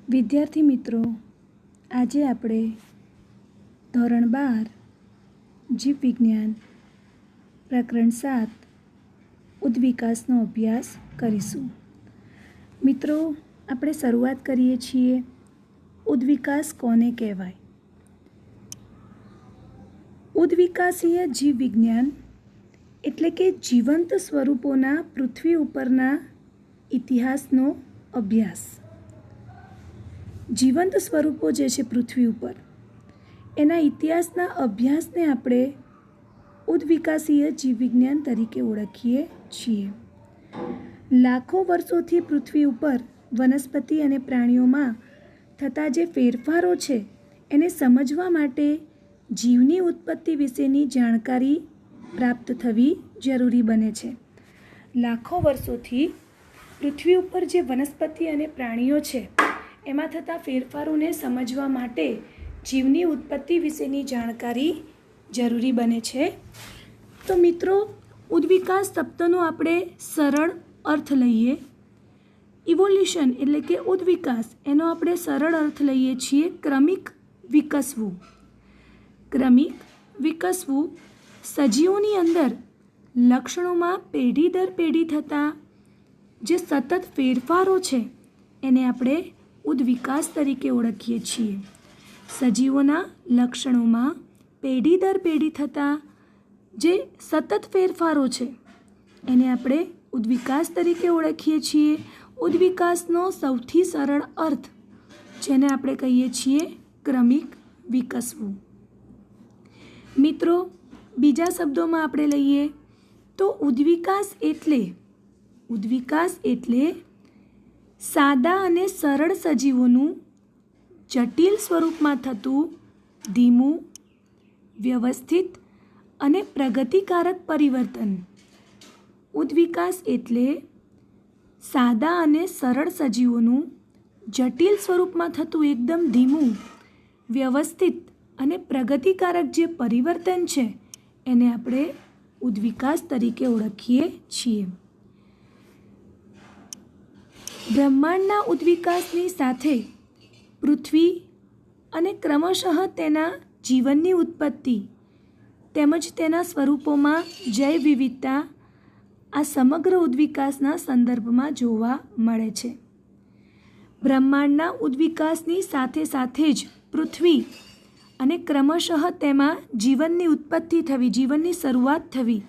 વિદ્યાર્થી મિત્રો, આજે આપણે ધોરણ 12 જીવ વિજ્ઞાન પ્રકરણ 7 ઉદ્વિકાસનો અભ્યાસ કરીશું. મિત્રો, આપણે શરૂઆત કરીએ છીએ. ઉદ્વિકાસ કોને કહેવાય? ઉદ્વિકાસીય જીવ વિજ્ઞાન એટલે કે જીવંત સ્વરૂપોના પૃથ્વી ઉપરના ઇતિહાસનો અભ્યાસ. જીવંત સ્વરૂપો જે છે પૃથ્વી ઉપર, એના ઇતિહાસના અભ્યાસને આપણે ઉદ્વિકાસીય જીવવિજ્ઞાન તરીકે ઓળખીએ છીએ. લાખો વર્ષોથી પૃથ્વી ઉપર વનસ્પતિ અને પ્રાણીઓમાં થતા જે ફેરફારો છે એને સમજવા માટે જીવની ઉત્પત્તિ વિશેની જાણકારી પ્રાપ્ત થવી જરૂરી બને છે. લાખો વર્ષોથી પૃથ્વી ઉપર જે વનસ્પતિ અને પ્રાણીઓ છે એમાં થતા ફેરફારોને સમજવા માટે જીવની ઉત્પત્તિ વિશેની જાણકારી જરૂરી બને છે. તો મિત્રો, ઉદ્વિકાસ શબ્દનો આપણે સરળ અર્થ લઈએ. ઇવોલ્યુશન એટલે કે ઉદ્વિકાસ, એનો આપણે સરળ અર્થ લઈએ છીએ ક્રમિક વિકસવું. ક્રમિક વિકસવું સજીવોની અંદર લક્ષણોમાં પેઢી દર પેઢી થતા જે સતત ફેરફારો છે એને આપણે ઉદ્વિકાસ તરીકે ઓળખીએ છીએ. સજીવોના લક્ષણોમાં પેઢી દર પેઢી થતા જે સતત ફેરફારો છે એને આપણે ઉદ્વિકાસ તરીકે ઓળખીએ છીએ. ઉદ્વિકાસનો સૌથી સરળ અર્થ જેને આપણે કહીએ છીએ ક્રમિક વિકસવું. મિત્રો, બીજા શબ્દોમાં આપણે લઈએ તો ઉદ્વિકાસ એટલે સાદા અને સરળ સજીવોનું જટિલ સ્વરૂપમાં થતું ધીમું, વ્યવસ્થિત અને પ્રગતિકારક પરિવર્તન. ઉદ્વિકાસ એટલે સાદા અને સરળ સજીવોનું જટિલ સ્વરૂપમાં થતું એકદમ ધીમું, વ્યવસ્થિત અને પ્રગતિકારક જે પરિવર્તન છે એને આપણે ઉદ્વિકાસ તરીકે ઓળખીએ છીએ. બ્રહ્માંડના ઉદ્વિકાસની સાથે પૃથ્વી અને ક્રમશઃ તેના જીવનની ઉત્પત્તિ તેમજ તેના સ્વરૂપોમાં જૈવ વિવિધતા આ સમગ્ર ઉદ્વિકાસના સંદર્ભમાં જોવા મળે છે. બ્રહ્માંડના ઉદ્વિકાસની સાથે સાથે જ પૃથ્વી અને ક્રમશઃ તેમાં જીવનની ઉત્પત્તિ થવી, જીવનની શરૂઆત થવી,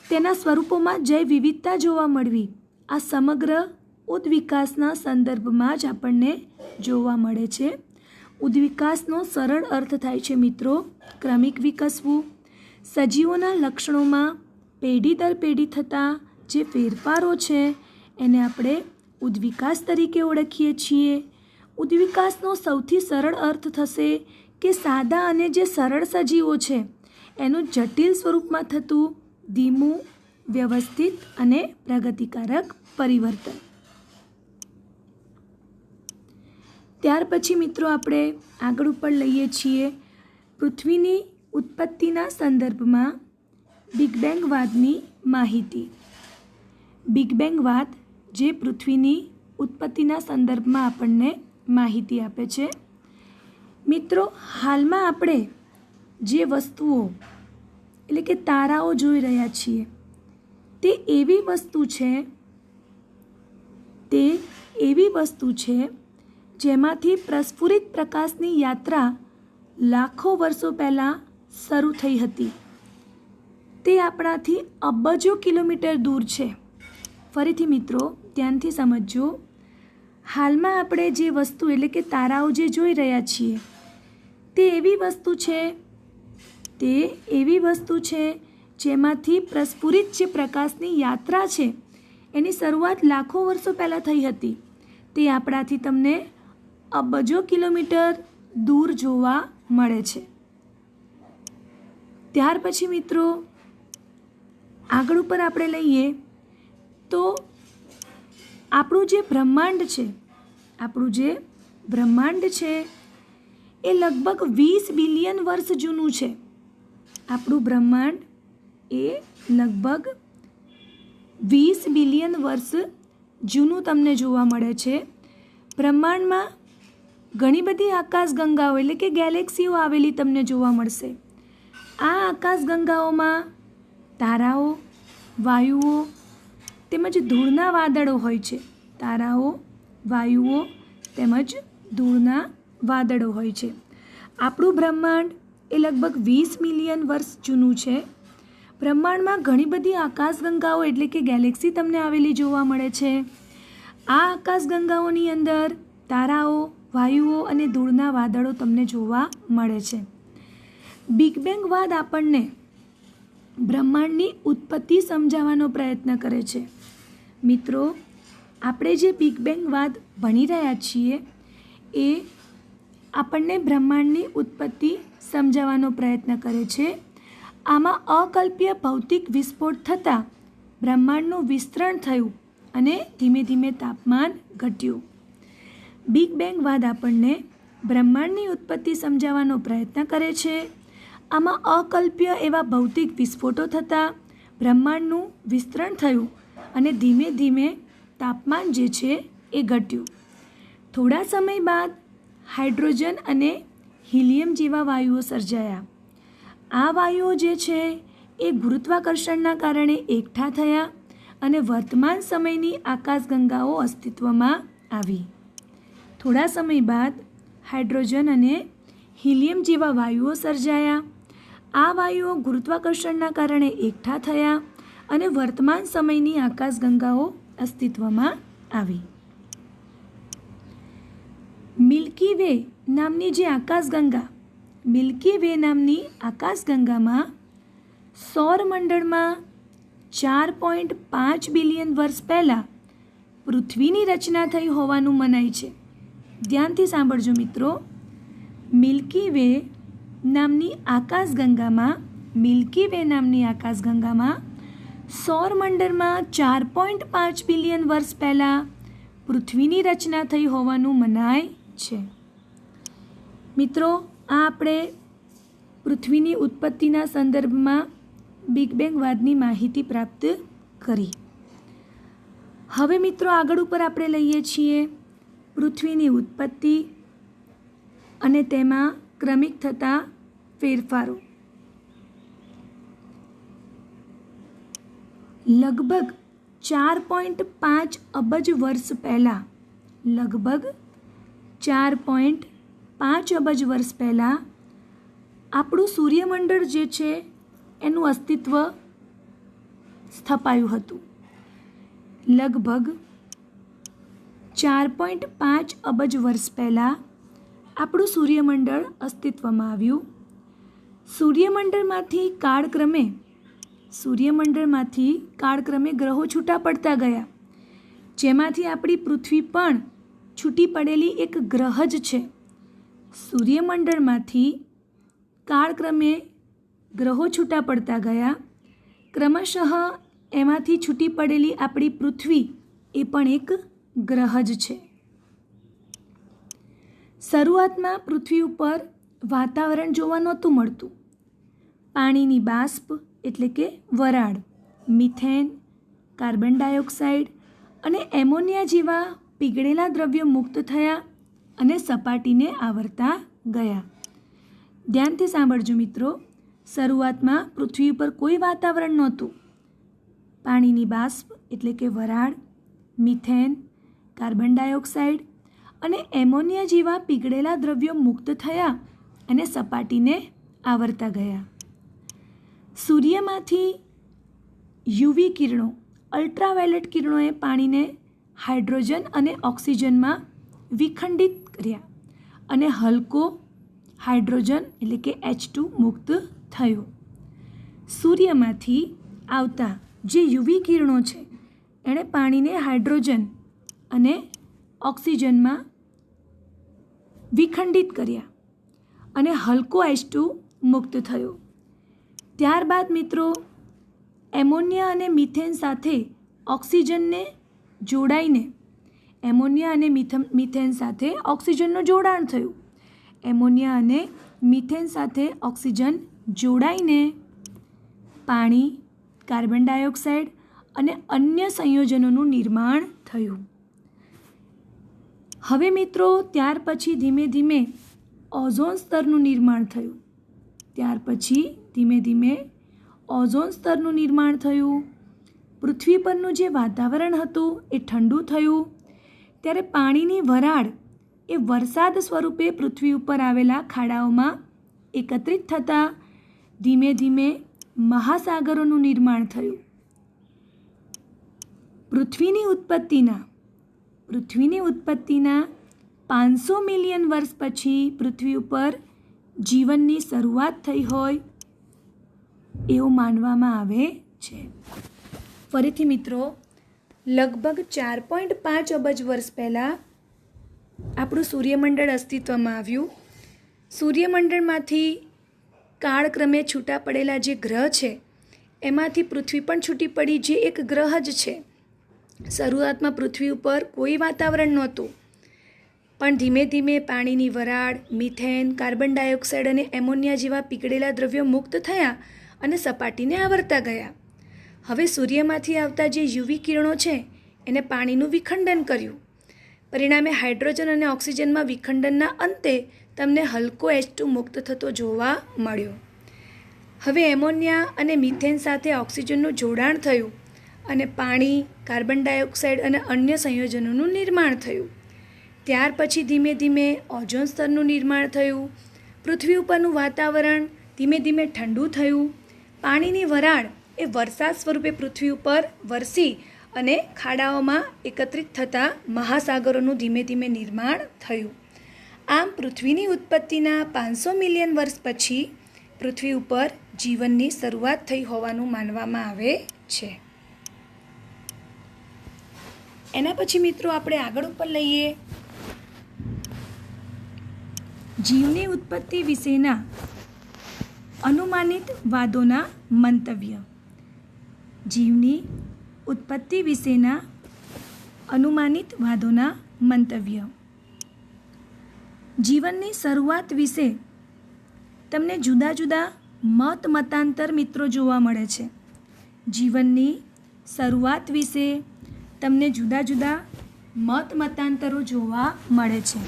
તેના સ્વરૂપોમાં જૈવ વિવિધતા જોવા મળવી, આ સમગ્ર ઉદ્વિકાસના સંદર્ભમાં જ આપણને જોવા મળે છે. ઉદ્વિકાસનો સરળ અર્થ થાય છે મિત્રો ક્રમિક વિકસવું. સજીવોના લક્ષણોમાં પેઢી દર પેઢી થતા જે ફેરફારો છે એને આપણે ઉદ્વિકાસ તરીકે ઓળખીએ છીએ. ઉદ્વિકાસનો સૌથી સરળ અર્થ થશે કે સાદા અને જે સરળ સજીવો છે એનું જટિલ સ્વરૂપમાં થતું ધીમું, વ્યવસ્થિત અને પ્રગતિકારક પરિવર્તન. ત્યાર પછી મિત્રો આપણે આગળ ઉપર લઈએ છીએ પૃથ્વીની ઉત્પત્તિના સંદર્ભમાં બિગ બેંગ વાદની માહિતી. બિગ બેંગ વાદ જે પૃથ્વીની ઉત્પત્તિના સંદર્ભમાં આપણને માહિતી આપે છે. મિત્રો, હાલમાં આપણે જે વસ્તુઓ એટલે કે તારાઓ જોઈ રહ્યા છીએ તે એવી વસ્તુ છે જેમાંથી પ્રસ્ફુરિત પ્રકાશની યાત્રા લાખો વર્ષો પહેલાં શરૂ થઈ હતી. તે આપણાથી અબજો કિલોમીટર દૂર છે. ફરીથી મિત્રો ધ્યાનથી સમજજો. હાલમાં આપણે જે વસ્તુ એટલે કે તારાઓ જે જોઈ રહ્યા છીએ તે એવી વસ્તુ છે જેમાંથી પ્રસ્ફુરિત જે પ્રકાશની યાત્રા છે એની શરૂઆત લાખો વર્ષો પહેલાં થઈ હતી. તે આપણાથી તમને અબજો કિલોમીટર દૂર જોવા મળે છે. ત્યાર પછી મિત્રો આગળ ઉપર આપણે લઈએ તો આપણું જે બ્રહ્માંડ છે એ લગભગ 20 બિલિયન વર્ષ જૂનું છે. આપણું બ્રહ્માંડ એ લગભગ 20 બિલિયન વર્ષ જૂનું તમને જોવા મળે છે. બ્રહ્માંડમાં ઘણી બધી આકાશગંગાઓ એટલે કે ગેલેક્સીઓ આવેલી તમને જોવા મળશે. આ આકાશગંગાઓમાં તારાઓ, વાયુઓ તેમજ ધૂળના વાદળો હોય છે. તારાઓ, વાયુઓ તેમજ ધૂળના વાદળો હોય છે. આપણું બ્રહ્માંડ એ લગભગ 20 મિલિયન વર્ષ જૂનું છે. બ્રહ્માંડમાં ઘણી બધી આકાશગંગાઓ એટલે કે ગેલેક્સી તમને આવેલી જોવા મળે છે. આ આકાશગંગાઓની અંદર તારાઓ, વાયુઓ અને ધૂળના વાદળો તમને જોવા મળે છે. બિગ બેંગ વાદ આપણને બ્રહ્માંડની ઉત્પત્તિ સમજાવવાનો પ્રયત્ન કરે છે. મિત્રો, આપણે જે બિગ બેંગ વાદ ભણી રહ્યા છીએ એ આપણને બ્રહ્માંડની ઉત્પત્તિ સમજાવવાનો પ્રયત્ન કરે છે. આમાં અકલ્પ્ય ભૌતિક વિસ્ફોટ થતાં બ્રહ્માંડનું વિસ્તરણ થયું અને ધીમે ધીમે તાપમાન ઘટ્યું. બિગ બેંગ વાદ આપણને બ્રહ્માંડની ઉત્પત્તિ સમજાવવાનો પ્રયત્ન કરે છે. આમાં અકલ્પ્ય એવા ભૌતિક વિસ્ફોટો થતાં બ્રહ્માંડનું વિસ્તરણ થયું અને ધીમે ધીમે તાપમાન જે છે એ ઘટ્યું. થોડા સમય બાદ હાઇડ્રોજન અને હિલિયમ જેવા વાયુઓ સર્જાયા. આ વાયુઓ જે છે એ ગુરુત્વાકર્ષણના કારણે એકઠા થયા અને વર્તમાન સમયની આકાશગંગાઓ અસ્તિત્વમાં આવી. થોડા સમય બાદ હાઇડ્રોજન અને હિલિયમ જેવા વાયુઓ સર્જાયા. આ વાયુઓ ગુરુત્વાકર્ષણના કારણે એકઠા થયા અને વર્તમાન સમયની આકાશગંગાઓ અસ્તિત્વમાં આવી. મિલ્કી વે નામની જે આકાશગંગા, મિલ્કી વે નામની આકાશગંગામાં સૌરમંડળમાં 4.5 બિલિયન વર્ષ પહેલાં પૃથ્વીની રચના થઈ હોવાનું મનાય છે. ધ્યાનથી સાંભળજો મિત્રો. મિલ્કી વે નામની આકાશગંગામાં સૌરમંડળમાં 4.5 બિલિયન વર્ષ પહેલાં પૃથ્વીની રચના થઈ હોવાનું મનાય છે. મિત્રો, આ આપણે પૃથ્વીની ઉત્પત્તિના સંદર્ભમાં બિગ બેંગ વાદની માહિતી પ્રાપ્ત કરી. હવે મિત્રો આગળ ઉપર આપણે લઈએ છીએ પૃથ્વીની ઉત્પત્તિ અને તેમાં ક્રમિક થતા ફેરફારો. લગભગ 4.5 અબજ વર્ષ પહેલાં આપણું સૂર્યમંડળ જે છે એનું અસ્તિત્વ સ્થપાયું હતું. લગભગ 4.5 અબજ વર્ષ પહેલાં આપણું સૂર્યમંડળ અસ્તિત્વમાં આવ્યું. સૂર્યમંડળમાંથી કાળક્રમે ગ્રહો છૂટા પડતા ગયા, જેમાંથી આપણી પૃથ્વી પણ છૂટી પડેલી એક ગ્રહ જ છે. સૂર્યમંડળમાંથી કાળક્રમે ગ્રહો છૂટા પડતા ગયા. ક્રમશઃ એમાંથી છૂટી પડેલી આપણી પૃથ્વી એ પણ એક ગ્રહ જ છે. શરૂઆતમાં પૃથ્વી ઉપર વાતાવરણ જોવા નહોતું મળતું. પાણીની બાષ્પ એટલે કે વરાળ, મિથેન, કાર્બન ડાયોક્સાઇડ અને એમોનિયા જેવા પીગળેલા દ્રવ્યો મુક્ત થયા અને સપાટીને આવરતા ગયા. ધ્યાનથી સાંભળજો મિત્રો. શરૂઆતમાં પૃથ્વી ઉપર કોઈ વાતાવરણ નહોતું. પાણીની બાષ્પ એટલે કે વરાળ, મિથેન, કાર્બન ડાયોક્સાઇડ અને એમોનિયા જેવા પીગળેલા દ્રવ્યો મુક્ત થયા અને સપાટીને આવરતા ગયા. સૂર્યમાંથી યુવી કિરણો, અલ્ટ્રાવાયોલેટ કિરણોએ પાણીને હાઇડ્રોજન અને ઓક્સિજનમાં વિખંડિત કર્યા અને હલકો હાઇડ્રોજન એટલે કે H2 મુક્ત થયો. સૂર્યમાંથી આવતા જે યુવી કિરણો છે એણે પાણીને હાઇડ્રોજન અને ઓક્સિજનમાં વિખંડિત કર્યા અને હલકો H2 મુક્ત થયો. ત્યારબાદ મિત્રો એમોનિયા અને મિથેન સાથે ઓક્સિજનને જોડાઈને મિથેન સાથે ઓક્સિજનનું જોડાણ થયું. એમોનિયા અને મિથેન સાથે ઓક્સિજન જોડાઈને પાણી, કાર્બન ડાયોક્સાઇડ અને અન્ય સંયોજનોનું નિર્માણ થયું. હવે મિત્રો ત્યાર પછી ધીમે ધીમે ઓઝોન સ્તરનું નિર્માણ થયું. ત્યાર પછી ધીમે ધીમે ઓઝોન સ્તરનું નિર્માણ થયું. પૃથ્વી પરનું જે વાતાવરણ હતું એ ઠંડુ થયું. ત્યારે પાણીની વરાળ એ વરસાદ સ્વરૂપે પૃથ્વી ઉપર આવેલા ખાડાઓમાં એકત્રિત થતાં ધીમે ધીમે મહાસાગરોનું નિર્માણ થયું. પૃથ્વીની ઉત્પત્તિના 500 મિલિયન વર્ષ પછી પૃથ્વી ઉપર જીવનની શરૂઆત થઈ હોય એવું માનવામાં આવે છે. ફરીથી મિત્રો, લગભગ 4.5 અબજ વર્ષ પહેલાં આપણું સૂર્યમંડળ અસ્તિત્વમાં આવ્યું. સૂર્યમંડળમાંથી કાળક્રમે છૂટા પડેલા જે ગ્રહ છે એમાંથી પૃથ્વી પણ છૂટી પડી, જે એક ગ્રહ જ છે. શરૂઆતમાં પૃથ્વી ઉપર કોઈ વાતાવરણ નહોતું, પણ ધીમે ધીમે પાણીની વરાળ, મિથેન, કાર્બન ડાયોક્સાઇડ અને એમોનિયા જેવા પીગળેલા દ્રવ્યો મુક્ત થયા અને સપાટીને આવરતા ગયા. હવે સૂર્યમાંથી આવતા જે યુવી કિરણો છે એને પાણીનું વિખંડન કર્યું. પરિણામે હાઇડ્રોજન અને ઓક્સિજનમાં વિખંડનના અંતે તમને હલકો H2 મુક્ત થતો જોવા મળ્યો. હવે એમોનિયા અને મિથેન સાથે ઓક્સિજનનું જોડાણ થયું અને પાણી, કાર્બન ડાયોક્સાઇડ અને અન્ય સંયોજનોનું નિર્માણ થયું. ત્યાર પછી ધીમે ધીમે ઓઝોન સ્તરનું નિર્માણ થયું. પૃથ્વી ઉપરનું વાતાવરણ ધીમે ધીમે ઠંડુ થયું. પાણીની વરાળ એ વરસાદ સ્વરૂપે પૃથ્વી ઉપર વરસી અને ખાડાઓમાં એકત્રિત થતાં મહાસાગરોનું ધીમે ધીમે નિર્માણ થયું. આમ પૃથ્વીની ઉત્પત્તિના 500 મિલિયન વર્ષ પછી પૃથ્વી ઉપર જીવનની શરૂઆત થઈ હોવાનું માનવામાં આવે છે. એના પછી મિત્રો આપણે આગળ ઉપર લઈએ જીવની ઉત્પત્તિ વિશેના અનુમાનિત વાદોના મંતવ્ય. જીવની ઉત્પત્તિ વિશેના અનુમાનિત વાદોના મંતવ્ય. જીવનની શરૂઆત વિશે તમને જુદા જુદા મતાંતર મિત્રો જોવા મળે છે. જીવનની શરૂઆત વિશે તમને જુદા જુદા મતાંતરો જોવા મળે છે.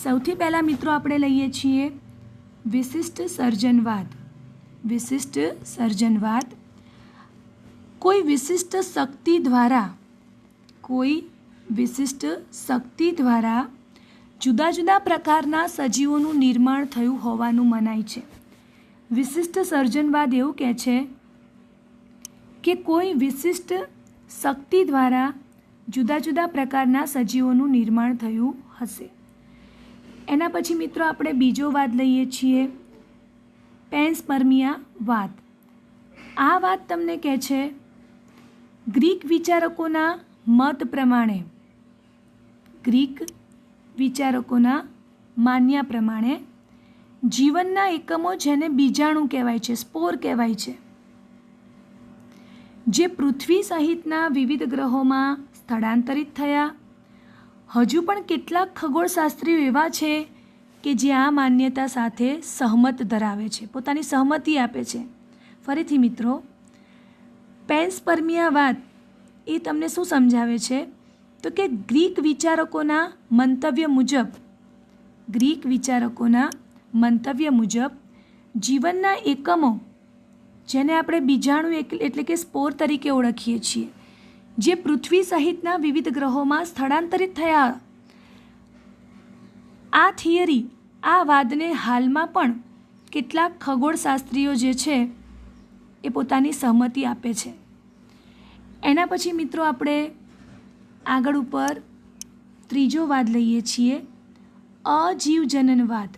સૌથી પહેલાં મિત્રો આપણે લઈએ છીએ વિશિષ્ટ સર્જનવાદ. વિશિષ્ટ સર્જનવાદ કોઈ વિશિષ્ટ શક્તિ દ્વારા જુદા જુદા પ્રકારના સજીવોનું નિર્માણ થયું હોવાનું મનાય છે. વિશિષ્ટ સર્જનવાદ એવું કહે છે કે કોઈ વિશિષ્ટ શક્તિ દ્વારા જુદા જુદા પ્રકારના સજીવોનું નિર્માણ થયું હશે. એના પછી મિત્રો આપણે બીજો વાદ લઈએ છીએ પેન્સપર્મિયા વાદ. આ વાત તમને કહે છે ગ્રીક વિચારકોના મત પ્રમાણે, ગ્રીક વિચારકોના માન્યા પ્રમાણે જીવનના એકમો જેને બીજાણુ કહેવાય છે, સ્પોર કહેવાય છે, જે પૃથ્વી સહિતના વિવિધ ગ્રહોમાં સ્થળાંતરિત થયા. હજુ પણ કેટલાક ખગોળશાસ્ત્રીઓ એવા છે કે જે આ માન્યતા સાથે સહમત ધરાવે છે, પોતાની સહમતિ આપે છે. ફરીથી મિત્રો, પેન્સપર્મિયા વાદ એ તમને શું સમજાવે છે તો કે ગ્રીક વિચારકોના મંતવ્ય મુજબ જીવનના એકમો જેને આપણે બીજાણુ એટલે કે સ્પોર તરીકે ઓળખીએ છીએ, જે પૃથ્વી સહિતના વિવિધ ગ્રહોમાં સ્થળાંતરિત થયા. આ થિયરી, આ વાદને હાલમાં પણ કેટલાક ખગોળશાસ્ત્રીઓ જે છે એ પોતાની સહમતિ આપે છે. એના પછી મિત્રો આપણે આગળ ઉપર ત્રીજો વાદ લઈએ છીએ અજીવજનનવાદ.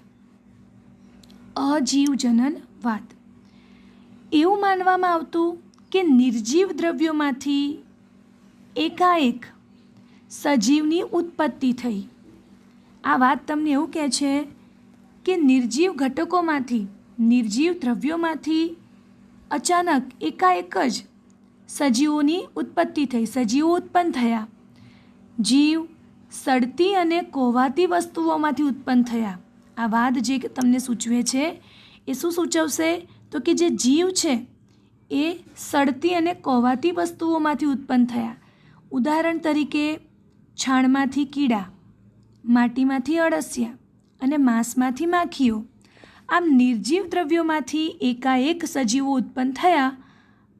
અજીવજનનવાદ એવું માનવામાં આવતું કે નિર્જીવ દ્રવ્યોમાંથી એકાએક સજીવની ઉત્પત્તિ થઈ. આ વાત તમને એવું કહે છે કે નિર્જીવ ઘટકોમાંથી, નિર્જીવ દ્રવ્યોમાંથી અચાનક એકાએક જ સજીવોની ઉત્પત્તિ થઈ, સજીવો ઉત્પન્ન થયા. જીવ સડતી અને કોહવાતી વસ્તુઓમાંથી ઉત્પન્ન થયા. આ વાદ જે તમને સૂચવે છે એ શું સૂચવશે તો કે જે જીવ છે એ સડતી અને કોહવાતી વસ્તુઓમાંથી ઉત્પન્ન થયા. ઉદાહરણ તરીકે છાણમાંથી કીડા માટીમાંથી અળસિયા અને માંસમાંથી માખીઓ, આમ નિર્જીવ દ્રવ્યોમાંથી એકાએક સજીવો ઉત્પન્ન થયા,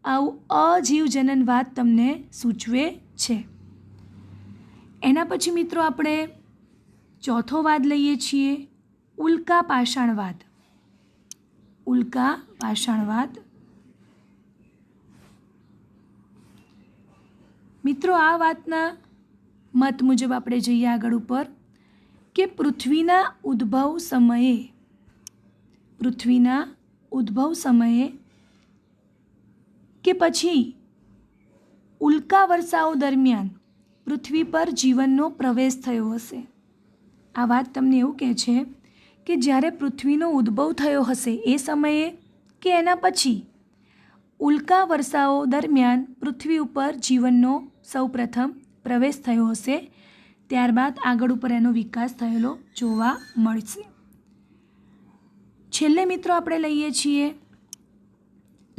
આવું અજીવજનનવાદ તમને સૂચવે છે. એના પછી મિત્રો આપણે ચોથો વાદ લઈએ છીએ, ઉલ્કા પાષાણવાદ. ઉલ્કા પાષાણવાદ. મિત્રો આ વાતના મત મુજબ આપણે જઈએ આગળ ઉપર કે પૃથ્વીના ઉદ્ભવ સમયે કે પછી ઉલ્કા વર્ષાઓ દરમિયાન પૃથ્વી પર જીવનનો પ્રવેશ થયો હશે. આ વાત તમને એવું કહે છે કે જ્યારે પૃથ્વીનો ઉદ્ભવ થયો હશે એ સમયે કે એના પછી ઉલ્કા વર્ષાઓ દરમિયાન પૃથ્વી ઉપર જીવનનો સૌપ્રથમ પ્રવેશ થયો હશે, ત્યારબાદ આગળ ઉપર એનો વિકાસ થયેલો જોવા મળશે. છેલ્લે મિત્રો આપણે લઈએ છીએ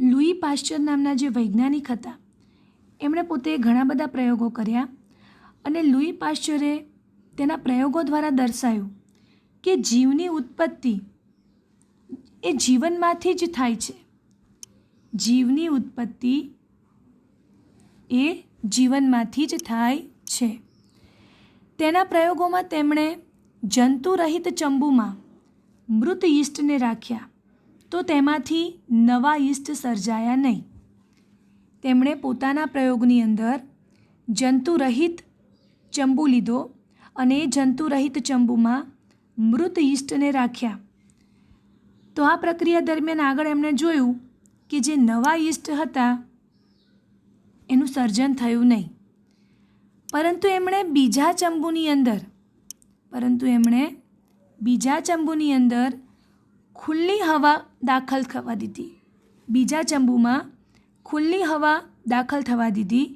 લુઈ પાશ્ચર નામના જે વૈજ્ઞાનિક હતા, એમણે પોતે ઘણા બધા પ્રયોગો કર્યા અને લુઈ પાશ્ચરે તેના પ્રયોગો દ્વારા દર્શાવ્યું કે જીવની ઉત્પત્તિ એ જીવનમાંથી જ થાય છે. જીવની ઉત્પત્તિ એ જીવનમાંથી જ થાય છે. તેના પ્રયોગોમાં તેમણે જંતુરહિત ચંબુમાં મૃત યીસ્ટને રાખ્યા તો તેમાંથી નવા યીસ્ટ સર્જાયા નહીં. તેમણે પોતાના પ્રયોગની અંદર જંતુરહિત ચંબુ લીધો અને એ જંતુરહિત ચંબુમાં મૃત યીસ્ટને રાખ્યા. તો આ પ્રક્રિયા દરમિયાન આગળ એમણે જોયું કે જે નવા યીસ્ટ હતા એનું સર્જન થયું નહીં, પરંતુ એમણે બીજા ચંબુની અંદર ખુલ્લી હવા દાખલ થવા દીધી. બીજા ચંબુમાં ખુલ્લી હવા દાખલ થવા દીધી.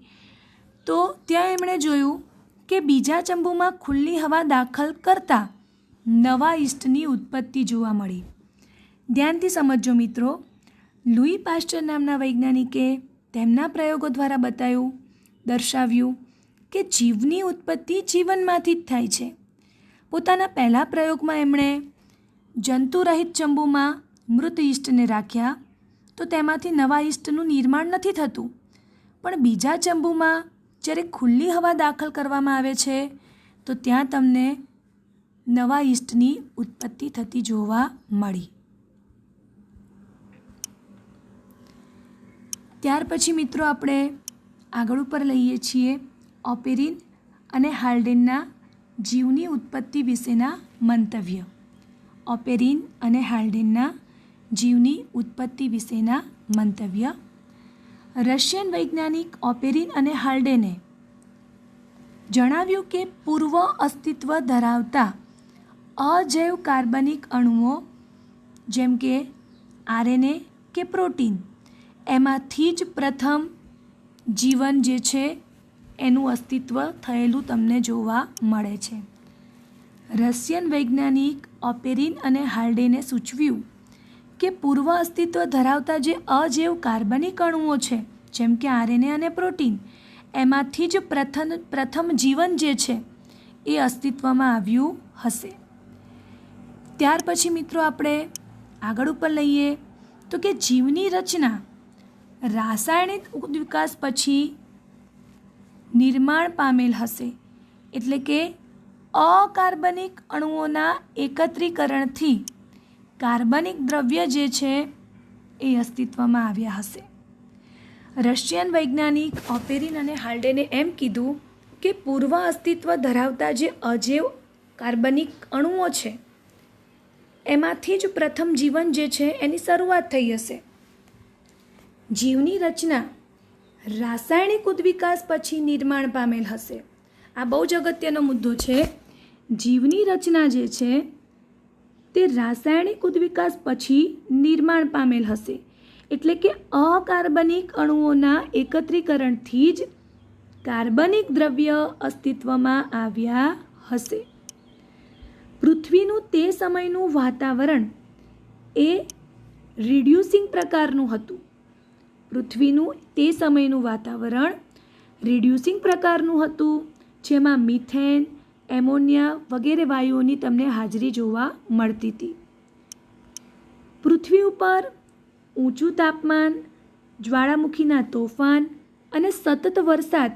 તો ત્યાં એમણે જોયું કે બીજા ચંબુમાં ખુલ્લી હવા દાખલ કરતાં નવા યીસ્ટની ઉત્પત્તિ જોવા મળી. ધ્યાનથી સમજજો મિત્રો, લુઈ પાશ્ચર નામના વૈજ્ઞાનિકે તેમના પ્રયોગો દ્વારા દર્શાવ્યું કે જીવની ઉત્પત્તિ જીવનમાંથી જ થાય છે. પોતાના પહેલા પ્રયોગમાં એમણે જંતુરહિત ચંબુમાં મૃત યીસ્ટને રાખ્યા તો તેમાંથી નવા યીસ્ટનું નિર્માણ નથી થતું, પણ બીજા ચંબુમાં જ્યારે ખુલ્લી હવા દાખલ કરવામાં આવે છે તો ત્યાં તમને નવા યીસ્ટની ઉત્પત્તિ થતી જોવા મળી. ત્યાર પછી મિત્રો આપણે આગળ ઉપર લઈએ છીએ ઓપેરિન અને હાલ્ડેનના જીવની ઉત્પત્તિ વિશેના મંતવ્ય. ઓપેરિન અને હાલ્ડેનના જીવની ઉત્પત્તિ વિશેના મંતવ્ય. રશિયન વૈજ્ઞાનિક ઓપેરિન અને હાલ્ડેને જણાવ્યું કે પૂર્વ અસ્તિત્વ ધરાવતા અજૈવ કાર્બનિક અણુઓ જેમ કે આરએનએ કે પ્રોટીન, એમાંથી જ પ્રથમ જીવન જે છે એનું અસ્તિત્વ થયેલું તમને જોવા મળે છે. રશિયન વૈજ્ઞાનિક ઓપેરિન અને હાલ્ડેને સૂચવ્યું કે પૂર્વ અસ્તિત્વ ધરાવતા જે અજૈવ કાર્બનિક અણુઓ છે જેમ કે આરએનએ અને પ્રોટીન, એમાંથી જ પ્રથમ જીવન જે છે એ અસ્તિત્વમાં આવ્યું હશે. ત્યાર પછી મિત્રો આપણે આગળ ઉપર લઈએ તો કે જીવની રચના રાસાયણિક ઉદ્વિકાસ પછી નિર્માણ પામેલ હશે, એટલે કે અકાર્બનિક અણુઓના એકત્રીકરણથી કાર્બનિક દ્રવ્ય જે છે એ અસ્તિત્વમાં આવ્યા હશે. રશિયન વૈજ્ઞાનિક ઓપેરિન અને હાલ્ડેને એમ કીધું કે પૂર્વ અસ્તિત્વ ધરાવતા જે અજૈવ કાર્બનિક અણુઓ છે એમાંથી જ પ્રથમ જીવન જે છે એની શરૂઆત થઈ હશે. જીવની રચના રાસાયણિક ઉદ્વિકાસ પછી નિર્માણ પામેલ હશે. આ બહુ જ અગત્યનો મુદ્દો છે. જીવની રચના જે છે તે રાસાયણિક ઉદ્વિકાસ પછી નિર્માણ પામેલ હશે, એટલે કે અકાર્બનિક અણુઓના એકત્રીકરણથી જ કાર્બનિક દ્રવ્ય અસ્તિત્વમાં આવ્યા હશે. પૃથ્વીનું તે સમયનું વાતાવરણ એ રિડ્યુસિંગ પ્રકારનું હતું. પૃથ્વીનું તે સમયનું વાતાવરણ રિડ્યુસિંગ પ્રકારનું હતું, જેમાં મિથેન, એમોનિયા વગેરે વાયુઓની તમને હાજરી જોવા મળતી હતી. પૃથ્વી ઉપર ઊંચું તાપમાન, જ્વાળામુખીના તોફાન અને સતત વરસાદ,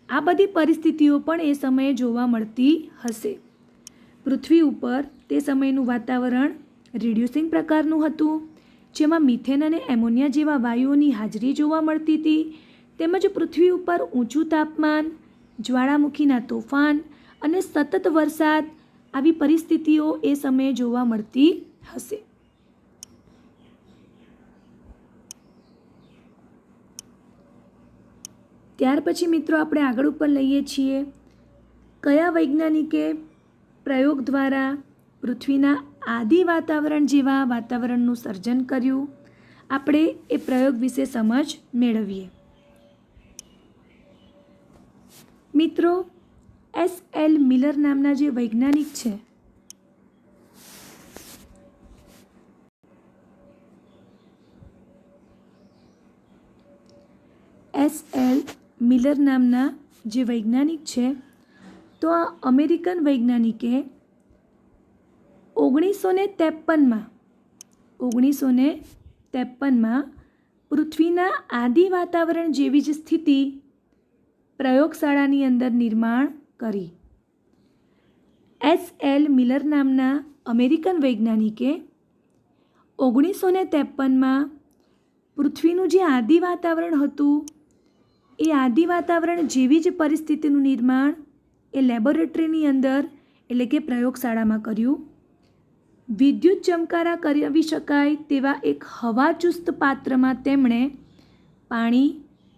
આ બધી પરિસ્થિતિઓ પણ એ સમયે જોવા મળતી હશે. પૃથ્વી ઉપર તે સમયનું વાતાવરણ રિડ્યુસિંગ પ્રકારનું હતું, જેમાં મિથેન અને એમોનિયા જેવા વાયુઓની હાજરી જોવા મળતી હતી. તેમજ પૃથ્વી ઉપર ઊંચું તાપમાન, જ્વાળામુખીના તોફાન અને સતત વરસાદ, આવી પરિસ્થિતિઓ એ સમયે જોવા મળતી હશે. ત્યાર પછી મિત્રો આપણે આગળ ઉપર લઈએ છીએ, કયા વૈજ્ઞાનિકે પ્રયોગ દ્વારા પૃથ્વીના આદિ વાતાવરણ જેવા વાતાવરણનું સર્જન કર્યું. આપણે એ પ્રયોગ વિશે સમજ મેળવીએ. મિત્રો, S.L. મિલર નામના જે વૈજ્ઞાનિક છે S.L. મિલર નામના જે વૈજ્ઞાનિક છે, તો આ અમેરિકન વૈજ્ઞાનિકે 1953માં પૃથ્વીના આદિ વાતાવરણ જેવી જ સ્થિતિ પ્રયોગશાળાની અંદર નિર્માણ કરી. S.L. મિલર નામના અમેરિકન વૈજ્ઞાનિકે 1953માં પૃથ્વીનું જે આદિ વાતાવરણ હતું, એ આદિ વાતાવરણ જેવી જ પરિસ્થિતિનું નિર્માણ એ લેબોરેટરીની અંદર એટલે કે પ્રયોગશાળામાં કર્યું. વિદ્યુત ચમકારા કરાવી શકાય તેવા એક હવાચુસ્ત પાત્રમાં તેમણે પાણી,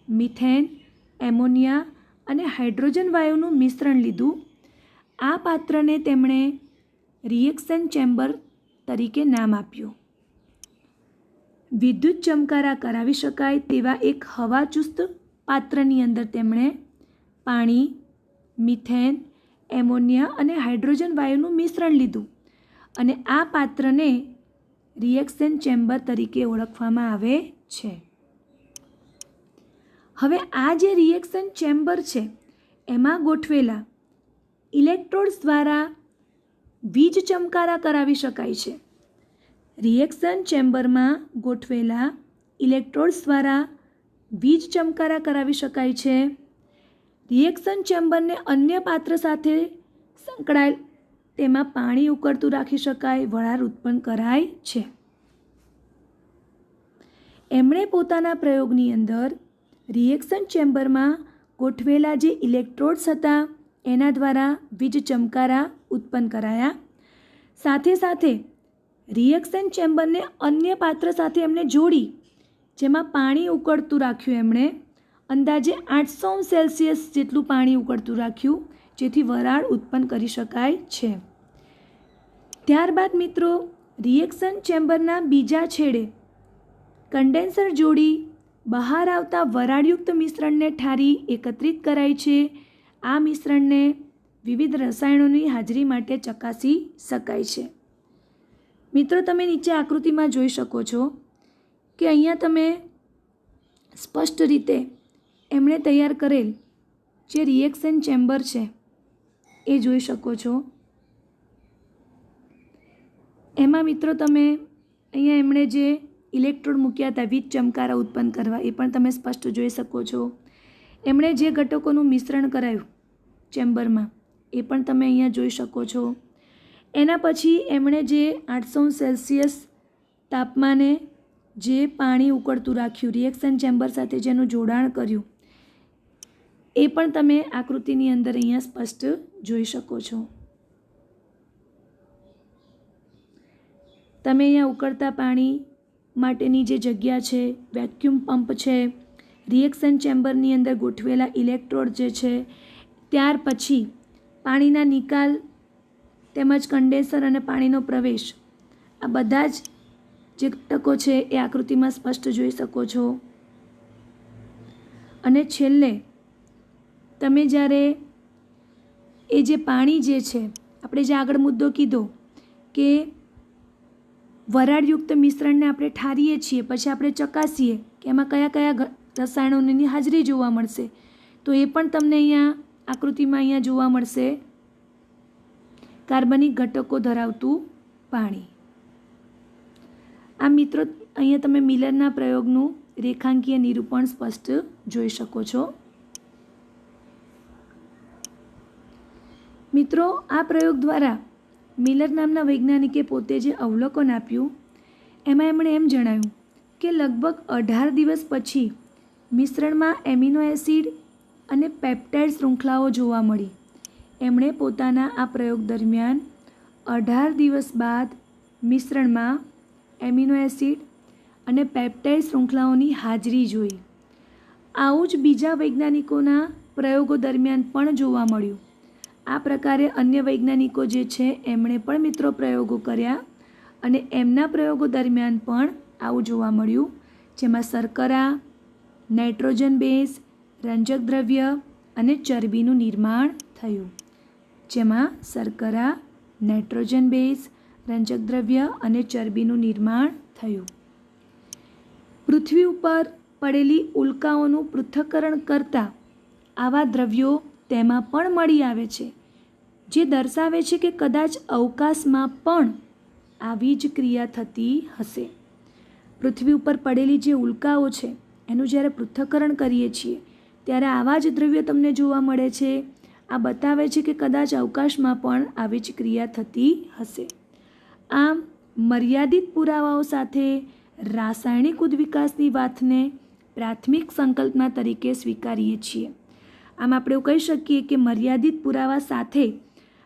મિથેન, એમોનિયા અને હાઇડ્રોજન વાયુનું મિશ્રણ લીધું. આ પાત્રને તેમણે રિએક્શન ચેમ્બર તરીકે નામ આપ્યું. વિદ્યુત ચમકારા કરાવી શકાય તેવા એક હવાચુસ્ત પાત્રની અંદર તેમણે પાણી, મિથેન, એમોનિયા અને હાઇડ્રોજન વાયુનું મિશ્રણ લીધું અને આ પાત્રને રિએક્શન ચેમ્બર તરીકે ઓળખવામાં આવે છે. હવે આ જે રિએક્શન ચેમ્બર છે, એમાં ગોઠવેલા ઇલેક્ટ્રોડ્સ દ્વારા વીજ ચમકારા કરાવી શકાય છે. રિએક્શન ચેમ્બરમાં ગોઠવેલા ઇલેક્ટ્રોડ્સ દ્વારા વીજ ચમકારા કરાવી શકાય છે. રિએક્શન ચેમ્બરને અન્ય પાત્ર સાથે સંકળાયેલ તેમાં પાણી ઉકળતું રાખી શકાય, વરાળ ઉત્પન્ન કરાય છે. એમણે પોતાના પ્રયોગની અંદર રિએક્શન ચેમ્બરમાં ગોઠવેલા જે ઇલેક્ટ્રોડ્સ હતા એના દ્વારા વીજ ચમકારા ઉત્પન્ન કરાયા. સાથે સાથે રિએક્શન ચેમ્બરને અન્ય પાત્ર સાથે એમણે જોડી, જેમાં પાણી ઉકળતું રાખ્યું. એમણે અંદાજે 800 °C જેટલું પાણી ઉકળતું રાખ્યું, જેથી વરાળ ઉત્પન્ન કરી શકાય છે. ત્યારબાદ મિત્રો, રિએક્શન ચેમ્બરના બીજા છેડે કન્ડેન્સર જોડી બહાર આવતા વરાળયુક્ત મિશ્રણને ઠારી એકત્રિત કરાય છે. આ મિશ્રણને વિવિધ રસાયણોની હાજરી માટે ચકાસી શકાય છે. મિત્રો, તમે નીચે આકૃતિમાં જોઈ શકો છો કે અહીંયા તમે સ્પષ્ટ રીતે એમણે તૈયાર કરેલ જે રિએક્શન ચેમ્બર છે એ જોઈ શકો છો. એમાં મિત્રો તમે અહીંયા એમણે જે ઇલેક્ટ્રોડ મૂક્યા હતા વીજ ચમકારા ઉત્પન્ન કરવા, એ પણ તમે સ્પષ્ટ જોઈ શકો છો. એમણે જે ઘટકોનું મિશ્રણ કરાયું ચેમ્બરમાં, એ પણ તમે અહીંયા જોઈ શકો છો. એના પછી એમણે જે 800 °C તાપમાને જે પાણી ઉકળતું રાખ્યું, રિએક્શન ચેમ્બર સાથે જેનું જોડાણ કર્યું, એ પણ તમે આકૃતિની અંદર અહીંયા સ્પષ્ટ જોઈ શકો છો. તમે અહીંયા ઉકળતા પાણી માટેની જે જગ્યા છે, વેક્યુમ પંપ છે, રિએક્શન ચેમ્બરની અંદર ગોઠવેલા ઇલેક્ટ્રોડ જે છે, ત્યાર પછી પાણીના નિકાલ તેમજ કન્ડેન્સર અને પાણીનો પ્રવેશ, આ બધા જ જે ઘટકો છે એ આકૃતિમાં સ્પષ્ટ જોઈ શકો છો. અને છેલ્લે તમે જ્યારે એ જે પાણી જે છે, આપણે જે આગળ મુદ્દો કીધો કે વરાળયુક્ત મિશ્રણને આપણે ઠારીએ છીએ, પછી આપણે ચકાસીએ કે એમાં કયા કયા રસાયણોની હાજરી જોવા મળશે, તો એ પણ તમને અહીંયા આકૃતિમાં અહીંયા જોવા મળશે. કાર્બનિક ઘટકો ધરાવતું પાણી. આ મિત્રો અહીંયા તમે મિલરના પ્રયોગનું રેખાંકીય નિરૂપણ સ્પષ્ટ જોઈ શકો છો. મિત્રો, આ પ્રયોગ દ્વારા મિલર નામના વૈજ્ઞાનિકે પોતે જે અવલોકન આપ્યું એમાં એમણે એમ જણાવ્યું કે લગભગ 18 દિવસ પછી મિશ્રણમાં એમિનો એસિડ અને પેપ્ટાઇડ શૃંખલાઓ જોવા મળી. એમણે પોતાના આ પ્રયોગ દરમિયાન 18 દિવસ બાદ મિશ્રણમાં એમિનો એસિડ અને પેપ્ટાઇડ શૃંખલાઓની હાજરી જોઈ. આવું જ બીજા વૈજ્ઞાનિકોના પ્રયોગો દરમિયાન પણ જોવા મળ્યું. આ પ્રકારે અન્ય વૈજ્ઞાનિકો જે છે એમણે પણ મિત્રો પ્રયોગો કર્યા અને એમના પ્રયોગો દરમિયાન પણ આવું જોવા મળ્યું, જેમાં શર્કરા, નાઇટ્રોજન બેઝ, રંજક દ્રવ્ય અને ચરબીનું નિર્માણ થયું. જેમાં શર્કરા, નાઇટ્રોજન બેઝ, રંજક દ્રવ્ય અને ચરબીનું નિર્માણ થયું. પૃથ્વી ઉપર પડેલી ઉલ્કાઓનું પૃથ્થકરણ કરતાં આવા દ્રવ્યો તેમાં પણ મળી આવે છે, જે દર્શાવે છે કે કદાચ અવકાશમાં પણ આવી જ ક્રિયા થતી હશે. પૃથ્વી ઉપર પડેલી જે ઉલ્કાઓ છે એનું જ્યારે પૃથ્થકરણ કરીએ છીએ ત્યારે આવા જ દ્રવ્યો તમને જોવા મળે છે. આ બતાવે છે કે કદાચ અવકાશમાં પણ આવી જ ક્રિયા થતી હશે. આમ મર્યાદિત પુરાવાઓ સાથે રાસાયણિક ઉદ્વિકાસની વાતને પ્રાથમિક સંકલ્પના તરીકે સ્વીકારીએ છીએ. આમ આપણે એવું કહી શકીએ કે મર્યાદિત પુરાવા સાથે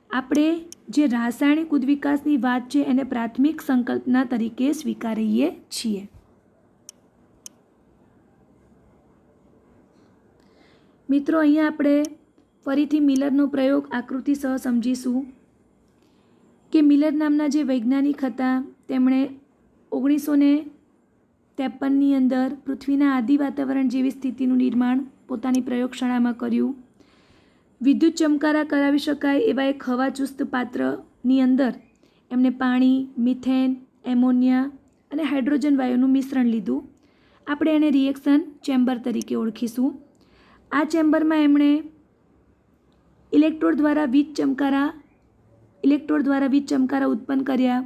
આપણે જે રાસાયણિક ઉદ્વિકાસની વાત છે એને પ્રાથમિક સંકલ્પના તરીકે સ્વીકારીએ છીએ. મિત્રો, અહીંયા આપણે ફરીથી મિલરનો પ્રયોગ આકૃતિ સહ સમજીશું કે મિલર નામના જે વૈજ્ઞાનિક હતા તેમણે 1953ની અંદર પૃથ્વીના આદિ વાતાવરણ જેવી સ્થિતિનું નિર્માણ પોતાની પ્રયોગશાળામાં કર્યું. વિદ્યુત ચમકારા કરાવી શકાય એવા એક હવાચુસ્ત પાત્રની અંદર એમણે પાણી, મિથેન, એમોનિયા અને હાઇડ્રોજન વાયુનું મિશ્રણ લીધું. આપણે એને રિએક્શન ચેમ્બર તરીકે ઓળખીશું. આ ચેમ્બરમાં એમણે ઇલેક્ટ્રોડ દ્વારા વીજ ચમકારા ઉત્પન્ન કર્યા.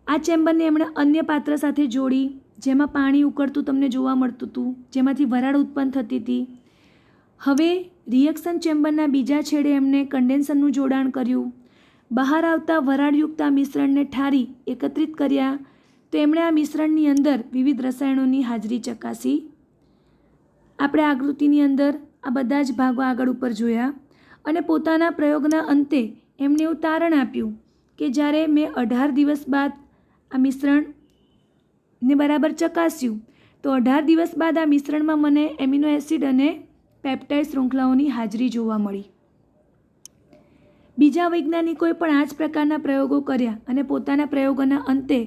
આ ચેમ્બરને એમણે અન્ય પાત્ર સાથે જોડી જેમાં પાણી ઉકળતું તમને જોવા મળતું હતું, જેમાંથી વરાળ ઉત્પન્ન થતી હતી. હવે રિએક્શન ચેમ્બરના બીજા છેડે એમણે કન્ડેન્સરનું જોડાણ કર્યું. બહાર આવતા વરાળયુક્ત આ મિશ્રણને ઠારી એકત્રિત કર્યા તો એમણે આ મિશ્રણની અંદર વિવિધ રસાયણોની હાજરી ચકાસી. આપણે આકૃતિની અંદર આ બધા જ ભાગો આગળ ઉપર જોયા અને પોતાના પ્રયોગના અંતે એમણે એવું તારણ આપ્યું કે જ્યારે મેં 18 દિવસ બાદ આ મિશ્રણને બરાબર ચકાસ્યું તો 18 દિવસ બાદ આ મિશ્રણમાં મને એમિનો એસિડ અને પેપ્ટાઇડ શૃંખલાઓની હાજરી જોવા મળી. બીજા વૈજ્ઞાનિકોએ પણ આ જ પ્રકારના પ્રયોગો કર્યા અને પોતાના પ્રયોગોના અંતે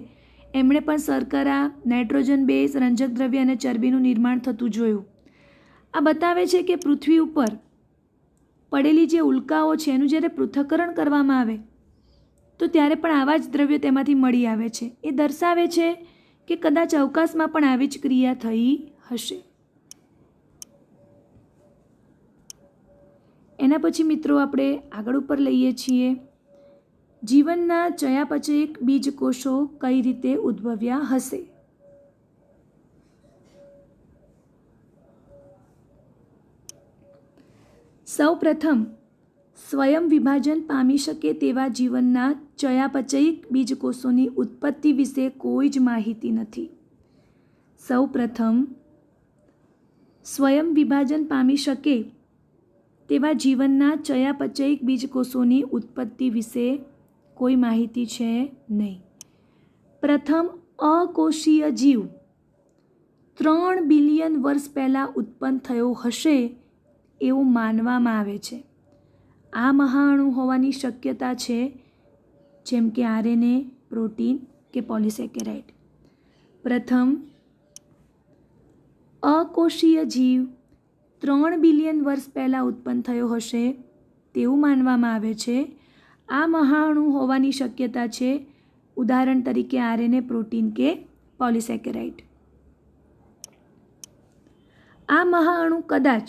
એમણે પણ શર્કરા, નાઇટ્રોજન બેઝ, રંજક દ્રવ્ય અને ચરબીનું નિર્માણ થતું જોયું. આ બતાવે છે કે પૃથ્વી ઉપર પડેલી જે ઉલ્કાઓ છે એનું જ્યારે પૃથ્થકરણ કરવામાં આવે તો ત્યારે પણ આવા જ દ્રવ્યો તેમાંથી મળી આવે છે. એ દર્શાવે છે કે કદાચ અવકાશમાં પણ આવી જ ક્રિયા થઈ હશે. એના પછી મિત્રો આપણે આગળ ઉપર લઈએ છીએ જીવનના ચયાપચયિક બીજકોષો કઈ રીતે ઉદ્ભવ્યા હશે. સૌપ્રથમ સ્વયં વિભાજન પામી શકે તેવા જીવનના ચયાપચયિક બીજકોષોની ઉત્પત્તિ વિશે કોઈ જ માહિતી નથી. સૌપ્રથમ સ્વયં વિભાજન પામી શકે તેવા જીવનના ચયાપચયિક બીજકોષોની ઉત્પત્તિ વિશે કોઈ માહિતી છે નહીં. પ્રથમ અકોષીય જીવ 3 બિલિયન વર્ષ પહેલાં ઉત્પન્ન થયો હશે એવું માનવામાં આવે છે. આ મહાઅણુ હોવાની શક્યતા છે, જેમ કે આરએનએ, પ્રોટીન કે પોલિસેકેરાઇડ. પ્રથમ અકોષીય જીવ 3 બિલિયન વર્ષ પહેલાં ઉત્પન્ન થયો હશે તેવું માનવામાં આવે છે. આ મહાઅણુ હોવાની શક્યતા છે, ઉદાહરણ તરીકે આરએનએ, પ્રોટીન કે પોલિસેકેરાઇડ. આ મહાઅણુ કદાચ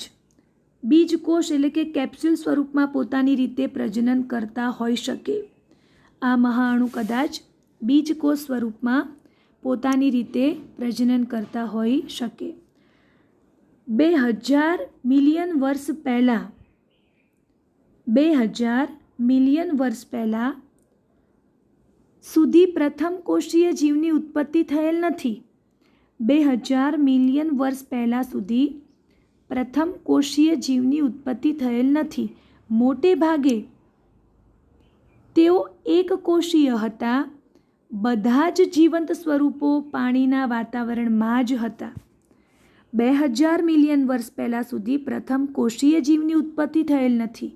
બીજકોષ એટલે કે કેપ્સ્યુલ સ્વરૂપમાં પોતાની રીતે પ્રજનન કરતા હોઈ શકે. આ મહાઅણુ કદાચ બીજકોષ સ્વરૂપમાં પોતાની રીતે પ્રજનન કરતા હોઈ શકે. 2000 મિલિયન વર્ષ પહેલાં સુધી પ્રથમ કોષીય જીવની ઉત્પત્તિ થયેલ નથી. 2000 મિલિયન વર્ષ પહેલાં સુધી પ્રથમ કોષીય જીવની ઉત્પત્તિ થયેલ નથી. મોટે ભાગે તેઓ એકકોષીય હતા. બધા જ જીવંત સ્વરૂપો પાણીના વાતાવરણમાં જ હતા. 2000 મિલિયન વર્ષ પહેલાં સુધી પ્રથમ કોષીય જીવની ઉત્પત્તિ થયેલ નથી.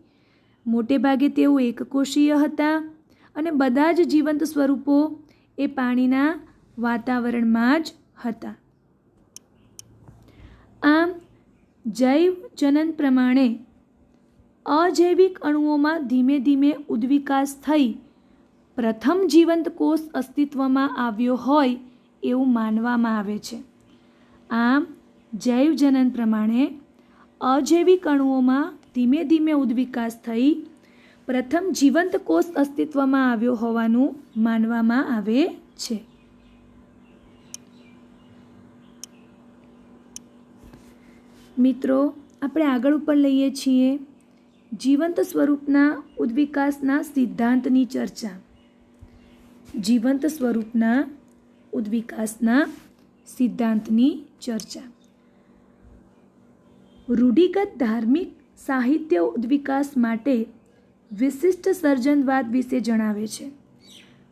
મોટે ભાગે તેઓ એકકોષીય હતા અને બધા જ જીવંત સ્વરૂપો એ પાણીના વાતાવરણમાં જ હતા. આમ જૈવ જનન પ્રમાણે અજૈવિક અણુઓમાં ધીમે ધીમે ઉદ્વિકાસ થઈ પ્રથમ જીવંત કોષ અસ્તિત્વમાં આવ્યો હોય એવું માનવામાં આવે છે. આમ જૈવ જનન પ્રમાણે અજૈવિક અણુઓમાં ધીમે ધીમે ઉદ્વિકાસ થઈ પ્રથમ જીવંત કોષ અસ્તિત્વમાં આવ્યો હોવાનું માનવામાં આવે છે. મિત્રો, આપણે આગળ ઉપર લઈએ છીએ જીવંત સ્વરૂપના ઉદ્વિકાસના સિદ્ધાંતની ચર્ચા. જીવંત સ્વરૂપના ઉદ્વિકાસના સિદ્ધાંતની ચર્ચા. રૂઢિગત ધાર્મિક સાહિત્ય ઉદ્વિકાસ માટે વિશિષ્ટ સર્જનવાદ વિશે જણાવે છે.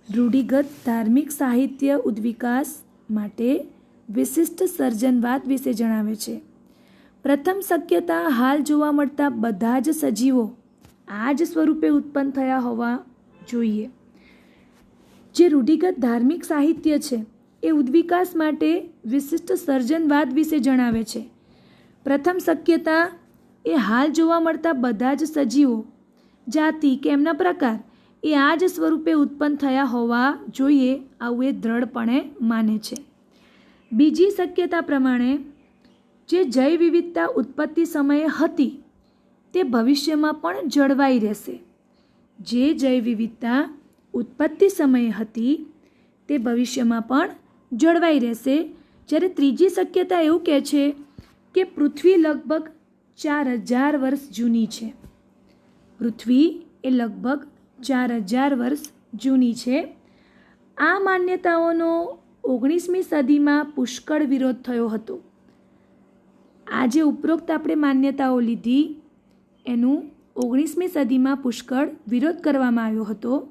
રૂઢિગત ધાર્મિક સાહિત્ય ઉદ્વિકાસ માટે વિશિષ્ટ સર્જનવાદ વિશે જણાવે છે. પ્રથમ શક્યતા હાલ જોવા મળતા બધા જ સજીવો આ જ સ્વરૂપે ઉત્પન્ન થયા હોવા જોઈએ. જે રૂઢિગત ધાર્મિક સાહિત્ય છે એ ઉદ્વિકાસ માટે વિશિષ્ટ સર્જનવાદ વિશે જણાવે છે. પ્રથમ શક્યતા એ હાલ જોવા મળતા બધા જ સજીવો, જાતિ કે એમના પ્રકાર એ આ જ સ્વરૂપે ઉત્પન્ન થયા હોવા જોઈએ આવું એ દ્રઢપણે માને છે. બીજી શક્યતા પ્રમાણે જે જૈવ વિવિધતા ઉત્પત્તિ સમયે હતી તે ભવિષ્યમાં પણ જળવાઈ રહેશે. જે જૈવ વિવિધતા ઉત્પત્તિ સમયે હતી તે ભવિષ્યમાં પણ જળવાઈ રહેશે. જ્યારે ત્રીજી શક્યતા એવું કહે છે કે પૃથ્વી લગભગ 4000 વર્ષ જૂની છે. પૃથ્વી એ લગભગ 4000 વર્ષ જૂની છે. આ માન્યતાઓનો 19મી સદીમાં પુષ્કળ વિરોધ થયો હતો. આ જે ઉપરોક્ત આપણે માન્યતાઓ લીધી એનું 19મી સદીમાં પુષ્કળ વિરોધ કરવામાં આવ્યો હતો.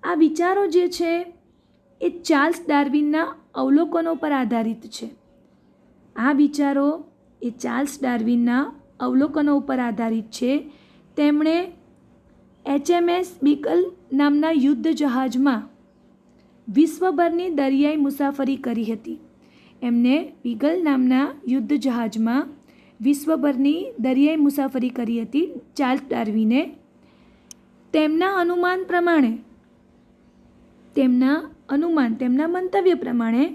આ વિચારો જે છે એ ચાર્લ્સ ડાર્વિનના અવલોકનો પર આધારિત છે. આ વિચારો એ ચાર્લ્સ ડાર્વિનના અવલોકનો ઉપર આધારિત છે. તેમણે HMS બીગલ નામના યુદ્ધ જહાજમાં વિશ્વભરની દરિયાઈ મુસાફરી કરી હતી. એમને બીગલ નામના યુદ્ધ જહાજમાં વિશ્વભરની દરિયાઈ મુસાફરી કરી હતી ચાર્લ્સ ડાર્વિને. તેમના મંતવ્ય પ્રમાણે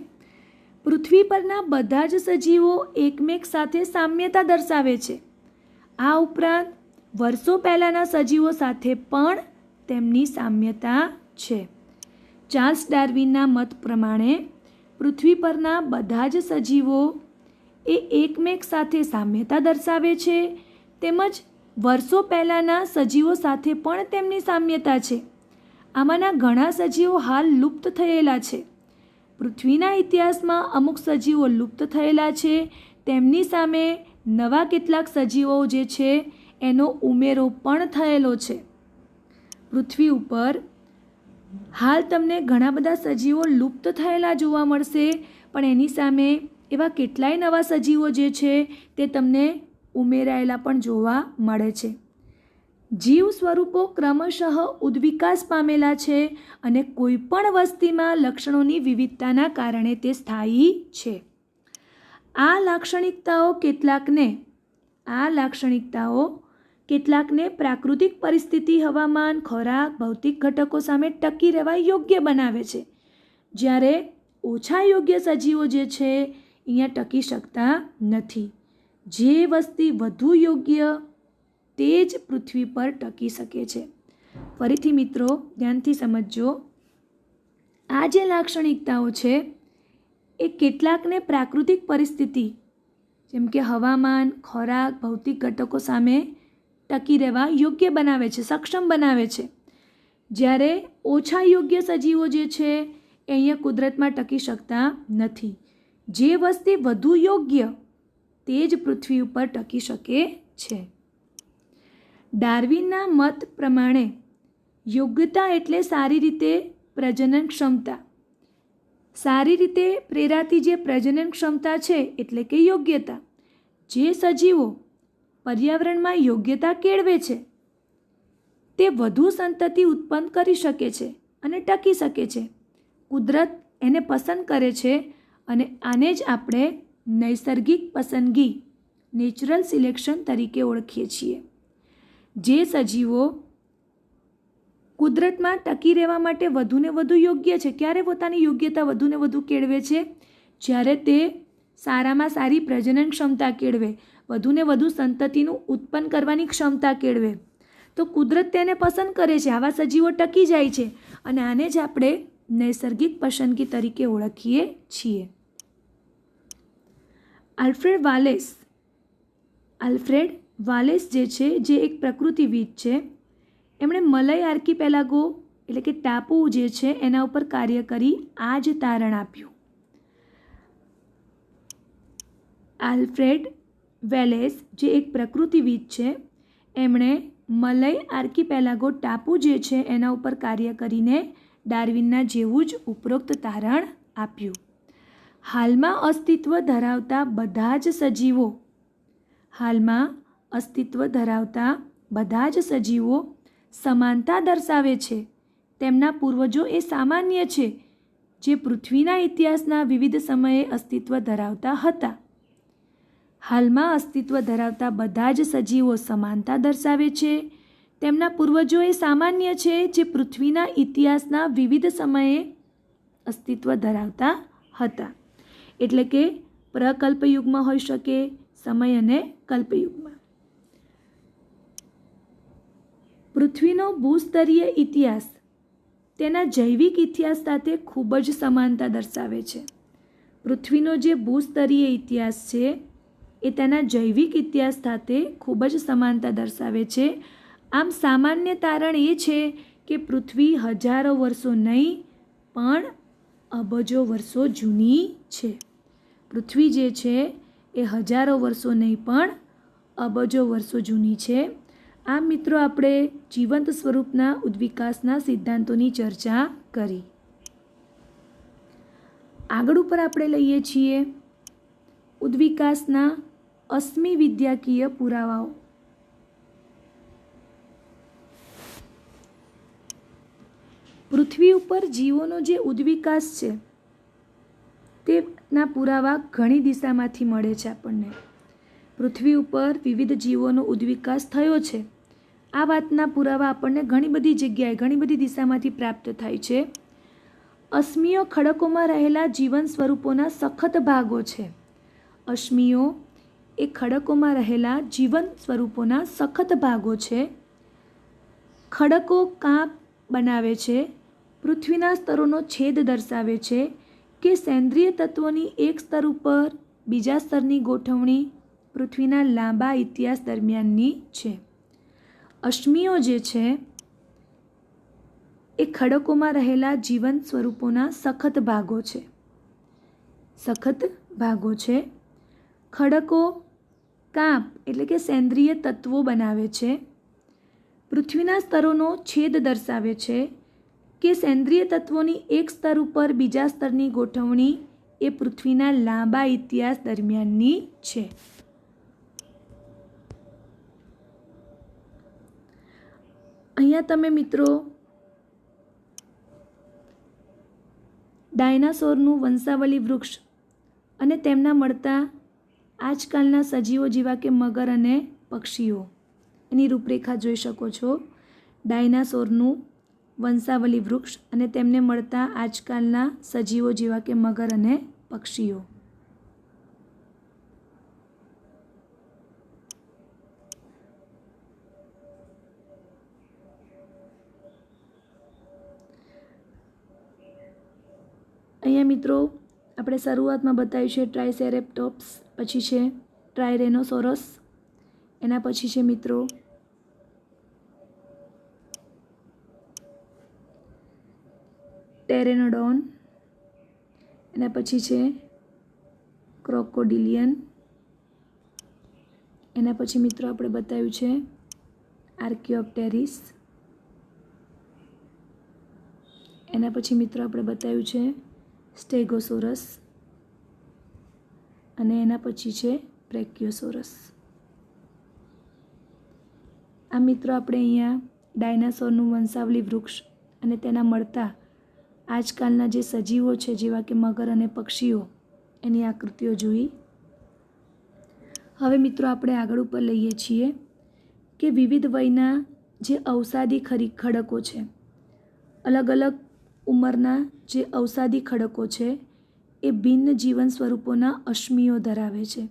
પૃથ્વી પરના બધા જ સજીવો એકમેક સાથે સામ્યતા દર્શાવે છે. આ ઉપરાંત વર્ષો પહેલાંના સજીવો સાથે પણ તેમની સામ્યતા છે. ચાર્લ્સ ડાર્વિનના મત પ્રમાણે પૃથ્વી પરના બધા જ સજીવો એ એકમેક સાથે સામ્યતા દર્શાવે છે તેમજ વર્ષો પહેલાંના સજીવો સાથે પણ તેમની સામ્યતા છે. આમાંના ઘણા સજીવો હાલ લુપ્ત થયેલા છે. પૃથ્વીના ઇતિહાસમાં અમુક સજીવો લુપ્ત થયેલા છે. તેમની સામે નવા કેટલાક સજીવો જે છે એનો ઉમેરો પણ થયેલો છે. પૃથ્વી ઉપર હાલ તમને ઘણા બધા સજીવો લુપ્ત થયેલા જોવા મળશે, પણ એની સામે એવા કેટલાય નવા સજીવો જે છે તે તમને ઉમેરાયેલા પણ જોવા મળે છે. જીવ સ્વરૂપો ક્રમશઃ ઉદ્વિકાસ પામેલા છે અને કોઈ પણ વસ્તીમાં લક્ષણોની વિવિધતાના કારણે તે સ્થાયી છે. આ લાક્ષણિકતાઓ કેટલાકને પ્રાકૃતિક પરિસ્થિતિ, હવામાન, ખોરાક, ભૌતિક ઘટકો સામે ટકી રહેવા યોગ્ય બનાવે છે, જ્યારે ઓછા યોગ્ય સજીવો જે છે અહીંયા ટકી શકતા નથી. જે વસ્તી વધુ યોગ્ય તે જ પૃથ્વી પર ટકી શકે છે. ફરીથી મિત્રો ધ્યાનથી સમજજો, આ જે લાક્ષણિકતાઓ છે એ કેટલાકને પ્રાકૃતિક પરિસ્થિતિ જેમ કે હવામાન, ખોરાક, ભૌતિક ઘટકો સામે ટકી રહેવા યોગ્ય બનાવે છે, સક્ષમ બનાવે છે. જ્યારે ઓછા યોગ્ય સજીવો જે છે એ અહીંયા કુદરતમાં ટકી શકતા નથી. જે વસ્તી વધુ યોગ્ય તે જ પૃથ્વી ઉપર ટકી શકે છે. ડાર્વિનના મત પ્રમાણે યોગ્યતા એટલે સારી રીતે પ્રજનન ક્ષમતા. સારી રીતે પ્રેરાતી જે પ્રજનન ક્ષમતા છે એટલે કે યોગ્યતા. જે સજીવો પર્યાવરણમાં યોગ્યતા કેળવે છે તે વધુ સંતતિ ઉત્પન્ન કરી શકે છે અને ટકી શકે છે. કુદરત એને પસંદ કરે છે અને આને જ આપણે નૈસર્ગિક પસંદગી, નેચરલ સિલેક્શન તરીકે ઓળખીએ છીએ. જે સજીવો કુદરતમાં ટકી રહેવા માટે વધુને વધુ યોગ્ય છે, ક્યારે પોતાની યોગ્યતા વધુને વધુ કેળવે છે? જ્યારે તે સારામાં સારી પ્રજનન ક્ષમતા કેળવે, વધુને વધુ સંતતિનું ઉત્પન્ન કરવાની ક્ષમતા કેળવે, તો કુદરત તેને પસંદ કરે છે. આવા સજીવો ટકી જાય છે અને આને જ આપણે નૈસર્ગિક પસંદગી તરીકે ઓળખીએ છીએ. આલ્ફ્રેડ વાલેસ જે છે, જે એક પ્રકૃતિવિદ છે, એમણે મલય આર્કિપેલાગો એટલે કે ટાપુ જે છે એના ઉપર કાર્ય કરી આ જ તારણ આપ્યું. આલ્ફ્રેડ વેલેસ જે એક પ્રકૃતિવિદ છે, એમણે મલય આર્કિપેલાગો ટાપુ જે છે એના ઉપર કાર્ય કરીને ડાર્વિનના જેવું જ ઉપરોક્ત તારણ આપ્યું. હાલમાં અસ્તિત્વ ધરાવતા બધા જ સજીવો સમાનતા દર્શાવે છે. તેમના પૂર્વજો એ સામાન્ય છે જે પૃથ્વીના ઇતિહાસના વિવિધ સમયે અસ્તિત્વ ધરાવતા હતા. હાલમાં અસ્તિત્વ ધરાવતા બધા જ સજીવો સમાનતા દર્શાવે છે. તેમના પૂર્વજો એ સામાન્ય છે જે પૃથ્વીના ઇતિહાસના વિવિધ સમયે અસ્તિત્વ ધરાવતા હતા. એટલે કે પ્રકલ્પયુગમાં હોઈ શકે, સમય અને કલ્પયુગમાં. પૃથ્વીનો ભૂસ્તરીય ઇતિહાસ તેના જૈવિક ઇતિહાસ સાથે ખૂબ જ સમાનતા દર્શાવે છે. પૃથ્વીનો જે ભૂસ્તરીય ઇતિહાસ છે એ તેના જૈવિક ઇતિહાસ સાથે ખૂબ જ સમાનતા દર્શાવે છે. આમ સામાન્ય તારણ એ છે કે પૃથ્વી હજારો વર્ષો નહીં પણ અબજો વર્ષો જૂની છે. પૃથ્વી જે છે એ હજારો વર્ષો નહીં પણ અબજો વર્ષો જૂની છે. આમ મિત્રો આપણે જીવંત સ્વરૂપના ઉદ્વિકાસના સિદ્ધાંતોની ચર્ચા કરી. આગળ ઉપર આપણે લઈએ છીએ ઉદ્વિકાસના અસ્મિવિદ્યાકીય પુરાવાઓ. પૃથ્વી ઉપર જીવોનો જે ઉદ્વિકાસ છે તેના પુરાવા ઘણી દિશામાંથી મળે છે આપણને. પૃથ્વી ઉપર વિવિધ જીવોનો ઉદ્વિકાસ થયો છે આ વાતના પુરાવા આપણને ઘણી બધી જગ્યાએ, ઘણી બધી દિશામાંથી પ્રાપ્ત થાય છે. અશ્મિઓ ખડકોમાં રહેલા જીવન સ્વરૂપોના સખત ભાગો છે. અશ્મિઓ એ ખડકોમાં રહેલા જીવન સ્વરૂપોના સખત ભાગો છે. ખડકો કાંપ બનાવે છે, પૃથ્વીના સ્તરોનો છેદ દર્શાવે છે કે સેન્દ્રિય તત્વોની એક સ્તર ઉપર બીજા સ્તરની ગોઠવણી પૃથ્વીના લાંબા ઇતિહાસ દરમિયાનની છે. અશ્મિઓ જે છે એ ખડકોમાં રહેલા જીવંત સ્વરૂપોના સખત ભાગો છે. ખડકો કાંપ એટલે કે સેન્દ્રિય તત્વો બનાવે છે. પૃથ્વીના સ્તરોનો છેદ દર્શાવે છે કે સેન્દ્રિય તત્વોની એક સ્તર ઉપર બીજા સ્તરની ગોઠવણી એ પૃથ્વીના લાંબા ઇતિહાસ દરમિયાનની છે. અહીંયા તમે મિત્રો ડાયનાસોરનું વંશાવલી વૃક્ષ અને તેમના મળતા આજકાલના સજીવો જેવા કે મગર અને પક્ષીઓ એની રૂપરેખા જોઈ શકો છો. ડાયનાસોરનું વંશાવલી વૃક્ષ અને તેમને મળતા આજકાલના સજીવો જેવા કે મગર અને પક્ષીઓ. અહીંયા મિત્રો આપણે શરૂઆતમાં બતાવ્યું છે ટ્રાયસેરેપ્ટોપ્સ, પછી છે ટ્રાયરેનોસોરસ, એના પછી છે મિત્રો ટેરેનોડોન, એના પછી છે ક્રોકોડિલિયન, એના પછી મિત્રો આપણે બતાવ્યું છે આર્કિયોપ્ટેરિસ, એના પછી મિત્રો આપણે બતાવ્યું છે સ્ટેગોસોરસ અને એના પછી છે બ્રેકિયોસોરસ. આ મિત્રો આપણે અહીંયા ડાયનાસોરનું વંશાવલી વૃક્ષ અને તેના મળતા આજકાલના જે સજીવો છે જેવા કે મગર અને પક્ષીઓ એની આકૃતિઓ જોઈ. હવે મિત્રો આપણે આગળ ઉપર લઈએ છીએ કે વિવિધ વયના જે અવસાદી ખડકો છે, અલગ અલગ ઉંમરના જે અવસાદી ખડકો છે એ ભિન્ન જીવન સ્વરૂપોના અશ્મિઓ ધરાવે છે,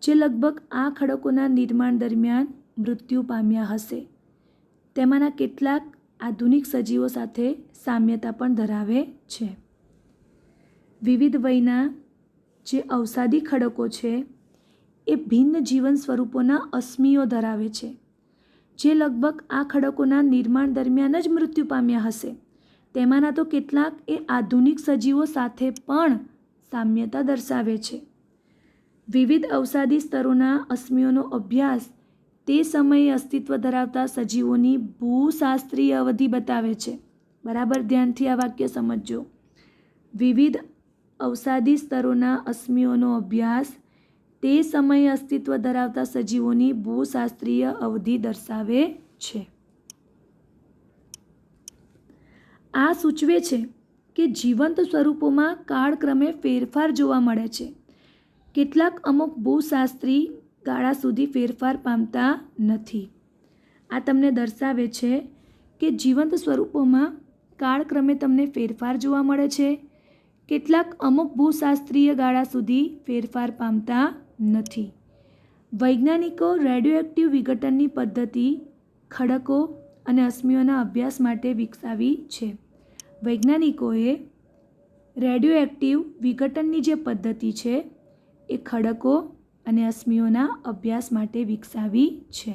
જે લગભગ આ ખડકોના નિર્માણ દરમિયાન મૃત્યુ પામ્યા હશે. તેમાંના કેટલાક આધુનિક સજીવો સાથે સામ્યતા પણ ધરાવે છે. વિવિધ વયના જે અવસાદી ખડકો છે એ ભિન્ન જીવન સ્વરૂપોના અશ્મિઓ ધરાવે છે, જે લગભગ આ ખડકોના નિર્માણ દરમિયાન જ મૃત્યુ પામ્યા હશે. તેમાંના તો કેટલાક એ આધુનિક સજીવો સાથે પણ સામ્યતા દર્શાવે છે. વિવિધ અવસાદી સ્તરોના અશ્મિઓનો અભ્યાસ તે સમયે અસ્તિત્વ ધરાવતા સજીવોની ભૂશાસ્ત્રીય અવધિ બતાવે છે. બરાબર ધ્યાનથી આ વાક્ય સમજજો. વિવિધ અવસાદી સ્તરોના અશ્મિઓનો અભ્યાસ તે સમયે અસ્તિત્વ ધરાવતા સજીવોની ભૂશાસ્ત્રીય અવધિ દર્શાવે છે. આ સૂચવે છે કે જીવંત સ્વરૂપોમાં કાળક્રમે ફેરફાર જોવા મળે છે. કેટલાક અમુક ભૂશાસ્ત્રી ગાળા સુધી ફેરફાર પામતા નથી. આ તમને દર્શાવે છે કે જીવંત સ્વરૂપોમાં કાળક્રમે તમને ફેરફાર જોવા મળે છે. કેટલાક અમુક ભૂશાસ્ત્રીય ગાળા સુધી ફેરફાર પામતા નથી. વૈજ્ઞાનિકો રેડિયોએક્ટિવ વિઘટનની પદ્ધતિ ખડકો અને અશ્મિઓના અભ્યાસ માટે વિકસાવી છે. વૈજ્ઞાનિકોએ રેડિયોએક્ટિવ વિઘટનની જે પદ્ધતિ છે એ ખડકો અને અશ્મિઓના અભ્યાસ માટે વિકસાવી છે.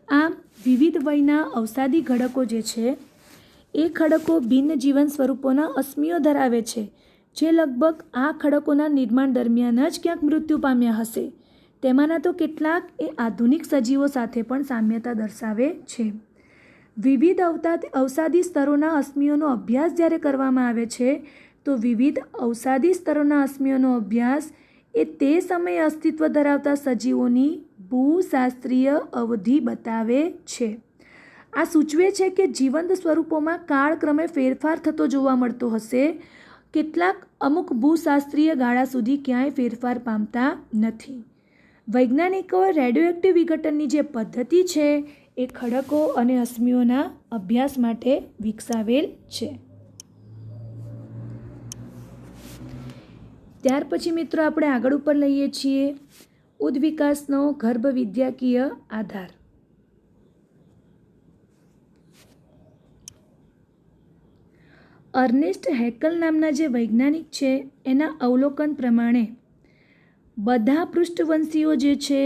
આમ વિવિધ વયના અવસાદી ખડકો જે છે એ ખડકો ભિન્ન જીવન સ્વરૂપોના અશ્મિઓ ધરાવે છે, જે લગભગ આ ખડકોના નિર્માણ દરમિયાન જ ક્યાંક મૃત્યુ પામ્યા હશે. તેમાંના તો કેટલાક એ આધુનિક સજીવો સાથે પણ સામ્યતા દર્શાવે છે. વિવિધ અવસાદી સ્તરોના અશ્મિઓનો અભ્યાસ જ્યારે કરવામાં આવે છે તો વિવિધ અવસાદી સ્તરોના અશ્મિઓનો અભ્યાસ એ તે સમયે અસ્તિત્વ ધરાવતા સજીવોની ભૂશાસ્ત્રીય અવધિ બતાવે છે. આ સૂચવે છે કે જીવંત સ્વરૂપોમાં કાળક્રમે ફેરફાર થતો જોવા મળતો હશે. કેટલાક અમુક ભૂશાસ્ત્રીય ગાળા સુધી ક્યાંય ફેરફાર પામતા નથી. વૈજ્ઞાનિકોએ રેડિયોએક્ટિવ વિઘટનની જે પદ્ધતિ છે એ ખડકો અને અશ્મિઓના અભ્યાસ માટે વિકસાવેલ છે. ત્યાર પછી મિત્રો આપણે આગળ ઉપર લઈએ છીએ ઉદ્વિકાસનો ગર્ભવિદ્યાકીય આધાર. અર્નેસ્ટ હેકલ નામના જે વૈજ્ઞાનિક છે એના અવલોકન પ્રમાણે બધા પૃષ્ઠવંશીઓ જે છે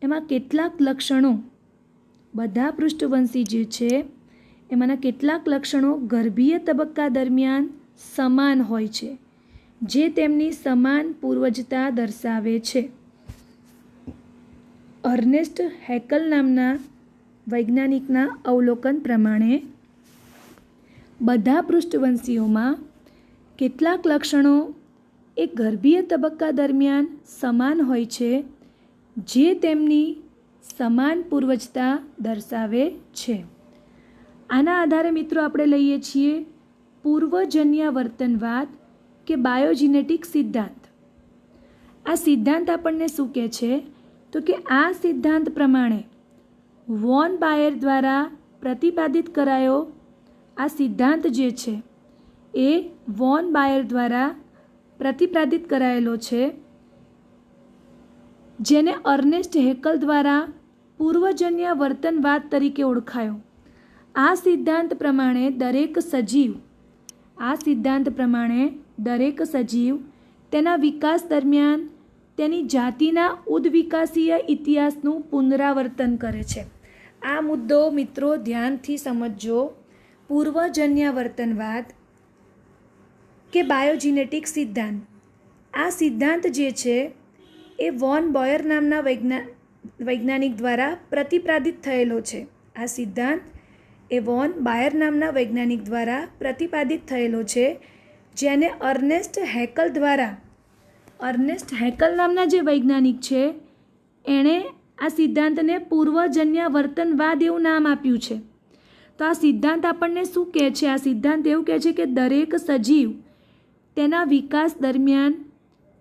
એમાં કેટલાક લક્ષણો, બધા પૃષ્ઠવંશી જે છે એમાંના કેટલાક લક્ષણો ગર્ભીય તબક્કા દરમિયાન સમાન હોય છે, જે તેમની સમાન પૂર્વજતા દર્શાવે છે. અર્નેસ્ટ હેકલ નામના વૈજ્ઞાનિકના અવલોકન પ્રમાણે બધા પૃષ્ઠવંશીઓમાં કેટલાક લક્ષણો એ ગર્ભીય તબક્કા દરમિયાન સમાન હોય છે, જે તેમની સમાન પૂર્વજતા દર્શાવે છે. આના આધારે મિત્રો આપણે લઈએ છીએ પૂર્વજન્યાવર્તનવાદ કે બાયોજિનેટિક સિદ્ધાંત. આ સિદ્ધાંત આપણને શું કહે છે તો કે આ સિદ્ધાંત પ્રમાણે વોન બાયર દ્વારા પ્રતિપાદિત કરાયો આ સિદ્ધાંત જે છે એ વોન બાયર દ્વારા પ્રતિપાદિત કરાયેલો છે, જેને અર્નેસ્ટ હેકલ દ્વારા પૂર્વજન્યાવર્તનવાદ તરીકે ઓળખાયો. આ સિદ્ધાંત પ્રમાણે દરેક સજીવ તેના વિકાસ દરમિયાન તેની જાતિના ઉદ્વિકાસીય ઇતિહાસનું પુનરાવર્તન કરે છે. આ મુદ્દો મિત્રો ધ્યાનથી સમજજો. પૂર્વજન્યાવર્તનવાદ કે બાયોજીનેટિક સિદ્ધાંત, આ સિદ્ધાંત જે છે એ વોન બોયર નામના વૈજ્ઞાનિક દ્વારા પ્રતિપાદિત થયેલો છે. આ સિદ્ધાંત એ વોન બાયર નામના વૈજ્ઞાનિક દ્વારા પ્રતિપાદિત થયેલો છે, જેને અર્નેસ્ટ હેકલ નામના જે વૈજ્ઞાનિક છે એણે આ સિદ્ધાંતને પૂર્વજન્યાવર્તનવાદ એવું નામ આપ્યું છે. તો આ સિદ્ધાંત આપણને શું કહે છે? આ સિદ્ધાંત એવું કહે છે કે દરેક સજીવ તેના વિકાસ દરમિયાન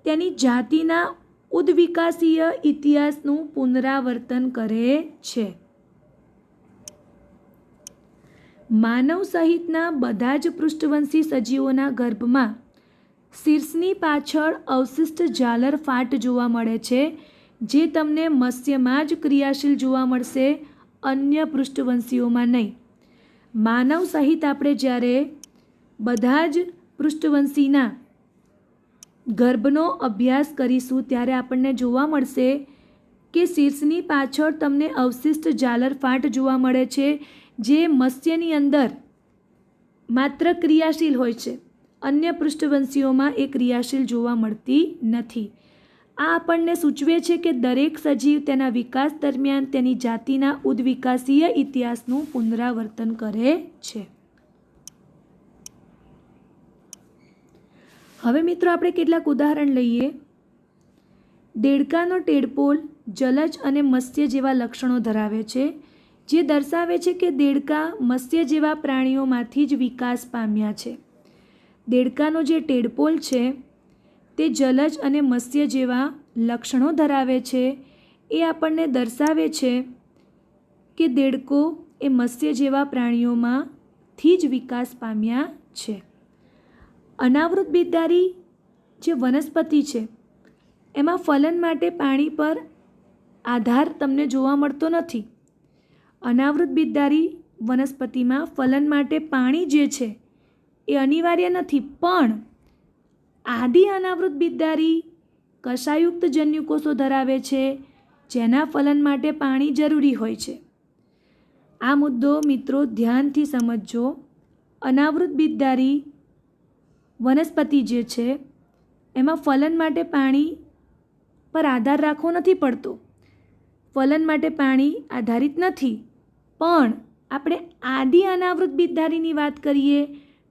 તેની જાતિના ઉદ્વિકાસીય ઇતિહાસનું પુનરાવર્તન કરે છે. માનવ સહિતના બધા જ પૃષ્ઠવંશી સજીવોના ગર્ભમાં શીર્ષની પાછળ અવશિષ્ટ ઝાલર ફાટ જોવા મળે છે, જે તમને મત્સ્યમાં જ ક્રિયાશીલ જોવા મળશે, અન્ય પૃષ્ઠવંશીઓમાં નહીં. માનવ સહિત આપણે જ્યારે બધા જ પૃષ્ઠવંશીના ગર્ભનો અભ્યાસ કરીશું ત્યારે આપણને જોવા મળશે કે શીર્ષની પાછળ તમને અવશિષ્ટ ઝાલર ફાટ જોવા મળે છે, જે મત્સ્યની અંદર માત્ર ક્રિયાશીલ હોય છે, અન્ય પૃષ્ઠવંશીઓમાં એ ક્રિયાશીલ જોવા મળતી નથી. આ આપણને સૂચવે છે કે દરેક સજીવ તેના વિકાસ દરમિયાન તેની જાતિના ઉદ્વિકાસીય ઇતિહાસનું પુનરાવર્તન કરે છે. હવે મિત્રો આપણે કેટલાક ઉદાહરણ લઈએ. દેડકાનો ટેડપોલ જલજ અને મત્સ્ય જેવા લક્ષણો ધરાવે છે, જે દર્શાવે છે કે દેડકા મત્સ્ય જેવા પ્રાણીઓમાંથી જ વિકાસ પામ્યા છે. દેડકાનો જે ટેડપોલ છે તે જલજ અને મત્સ્ય જેવા લક્ષણો ધરાવે છે. એ આપણને દર્શાવે છે કે દેડકો એ મત્સ્ય જેવા પ્રાણીઓમાંથી જ વિકાસ પામ્યા છે. અનાવૃત બીજધારી જે વનસ્પતિ છે એમાં ફલન માટે પાણી પર આધાર તમને જોવા મળતો નથી. અનાવૃત બીજધારી વનસ્પતિમાં ફલન માટે પાણી જે છે એ અનિવાર્ય નથી, પણ આદિ અનાવૃત બીજધારી કશાયુક્ત જન્યુકોષો ધરાવે છે, જેના ફલન માટે પાણી જરૂરી હોય છે. આ મુદ્દો મિત્રો ધ્યાનથી સમજજો. અનાવૃત બીજધારી વનસ્પતિ જે છે એમાં ફલન માટે પાણી પર આધાર રાખવો નથી પડતો, ફલન માટે પાણી આધારિત નથી. પણ આપણે આદિ અનાવૃત બીજધારીની વાત કરીએ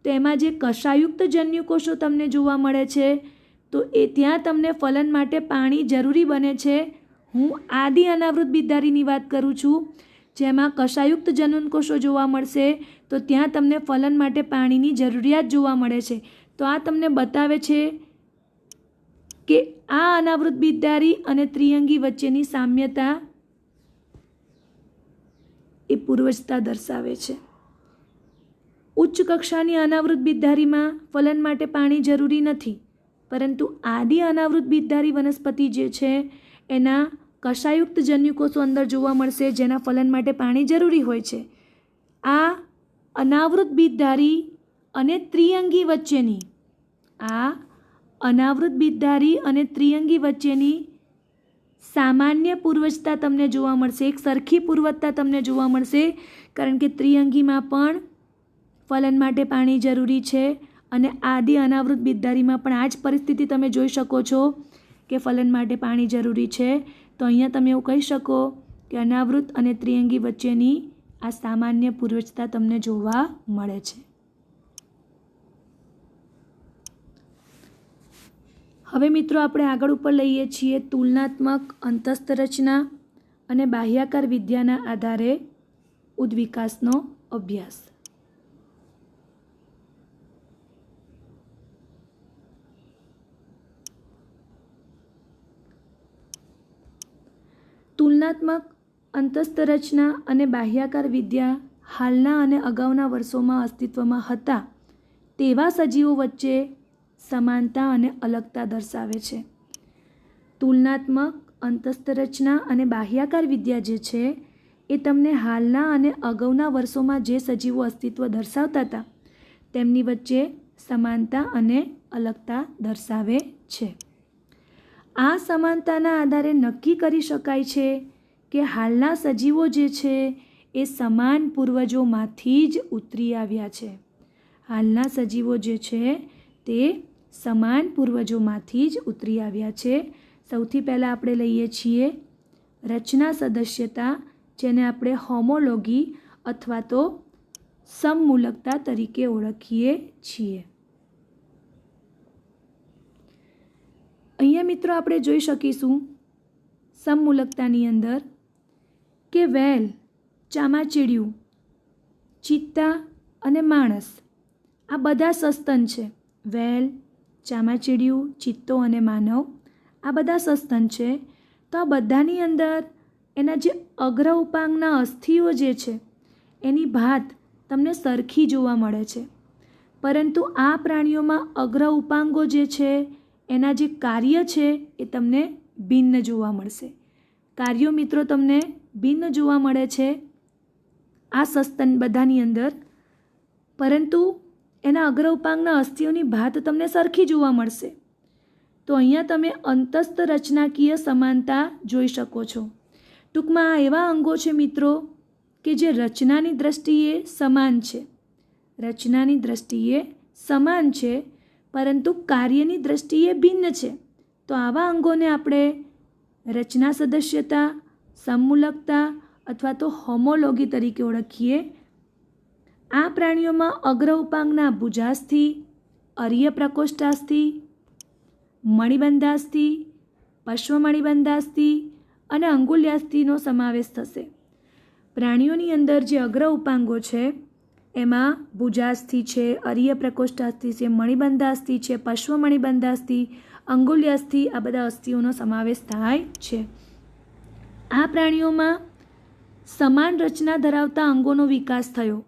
તો એમાં જે કશાયુક્ત જન્યુકોષો તમને જોવા મળે છે, તો એ ત્યાં તમને ફલન માટે પાણી જરૂરી બને છે. હું આદિ અનાવૃત બીજધારીની વાત કરું છું, જેમાં કશાયુક્ત જનનકોષો જોવા મળશે, તો ત્યાં તમને ફલન માટે પાણીની જરૂરિયાત જોવા મળે છે. તો આ તમને બતાવે છે કે આ અનાવૃત બીજધારી અને ત્રિઅંગી વચ્ચેની સામ્યતા એ પૂર્વજતા દર્શાવે છે. ઉચ્ચ કક્ષાની અનાવૃત બીજધારીમાં ફલન માટે પાણી જરૂરી નથી, પરંતુ આદિ અનાવૃત બીજધારી વનસ્પતિ જે છે એના કશાયુક્ત જન્યુકોષો અંદર જોવા મળશે, જેના ફલન માટે પાણી જરૂરી હોય છે. આ અનાવૃત બીજધારી અને ત્રિઅંગી વચ્ચેની સામાન્ય પૂર્વજતા તમને જોવા મળશે, એક સરખી પૂર્વજતા તમને જોવા મળશે, કારણ કે ત્રિઅંગીમાં પણ ફલન માટે પાણી જરૂરી છે અને આદિ અનાવૃત બીજધારીમાં પણ આ જ પરિસ્થિતિ તમે જોઈ શકો છો કે ફલન માટે પાણી જરૂરી છે. તો અહીંયા તમે એવું કહી શકો કે અનાવૃત અને ત્રિઅંગી વચ્ચેની આ સામાન્ય પૂર્વજતા તમને જોવા મળે છે. હવે મિત્રો આપણે આગળ ઉપર લઈએ છીએ તુલનાત્મક અંતસ્થ રચના અને બાહ્યાકાર વિદ્યાના આધારે ઉદ્વિકાસનો અભ્યાસ. તુલનાત્મક અંતસ્થ રચના અને બાહ્યાકાર વિદ્યા હાલના અને અગાઉના વર્ષોમાં અસ્તિત્વમાં હતા તેવા સજીવો વચ્ચે સમાનતા અને અલગતા દર્શાવે છે. તુલનાત્મક અંતસ્થ રચના અને બાહ્યાકાર વિદ્યા જે છે એ તમને હાલના અને અગાઉના વર્ષોમાં જે સજીવો અસ્તિત્વ દર્શાવતા હતા તેમની વચ્ચે સમાનતા અને અલગતા દર્શાવે છે. આ સમાનતાના આધારે નક્કી કરી શકાય છે કે હાલના સજીવો જે છે એ સમાન પૂર્વજોમાંથી જ ઉતરી આવ્યા છે. હાલના સજીવો જે છે તે સમાન પૂર્વજોમાંથી જ ઉતરી આવ્યા છે. સૌથી પહેલાં આપણે લઈએ છીએ રચના સદસ્યતા, જેને આપણે હોમોલોગી અથવા તો સમમૂલકતા તરીકે ઓળખીએ છીએ. અહીંયા મિત્રો આપણે જોઈ શકીશું સમમૂલકતાની અંદર કે વેલ, ચામાચીડિયું, ચિત્તા અને માણસ આ બધા સસ્તન છે. વેલ, ચામાચીડિયું, ચિત્તો અને માનવ આ બધા સસ્તન છે. તો આ બધાની અંદર એના જે અગ્ર ઉપાંગના અસ્થિઓ જે છે એની ભાત તમને સરખી જોવા મળે છે, પરંતુ આ પ્રાણીઓમાં અગ્ર ઉપાંગો જે છે એના જે કાર્ય છે એ તમને ભિન્ન જોવા મળશે. કાર્યો મિત્રો તમને ભિન્ન જોવા મળે છે આ સસ્તન બધાની અંદર, પરંતુ એના અગ્ર ઉપાંગના અસ્થિઓની ભાત તમને સરખી જોવા મળશે. તો અહીંયા તમે અંતસ્થ રચનાકીય સમાનતા જોઈ શકો છો. ટૂંકમાં આ એવા અંગો છે મિત્રો કે જે રચનાની દ્રષ્ટિએ સમાન છે. રચનાની દ્રષ્ટિએ સમાન છે, પરંતુ કાર્યની દ્રષ્ટિએ ભિન્ન છે. તો આવા અંગોને આપણે રચના સદસ્યતા, સમમૂલકતા અથવા તો હોમોલોગી તરીકે ઓળખીએ. આ પ્રાણીઓમાં અગ્ર ઉપાંગના ભુજાસ્થિ, અર્ય પ્રકોષ્ઠાસ્થિ, મણિબંધાસ્થિ, પશ્વ અને અંગુલ્યાસ્થિનો સમાવેશ થશે. પ્રાણીઓની અંદર જે અગ્ર ઉપાંગો છે એમાં ભુજાસ્થિ છે, અર્ય પ્રકોષ્ઠાસ્થિ છે, મણિબંધાસ્થિ છે, પશ્વ અંગુલ્યાસ્થિ, આ બધા અસ્થિઓનો સમાવેશ થાય છે. આ પ્રાણીઓમાં સમાન રચના ધરાવતા અંગોનો વિકાસ થયો,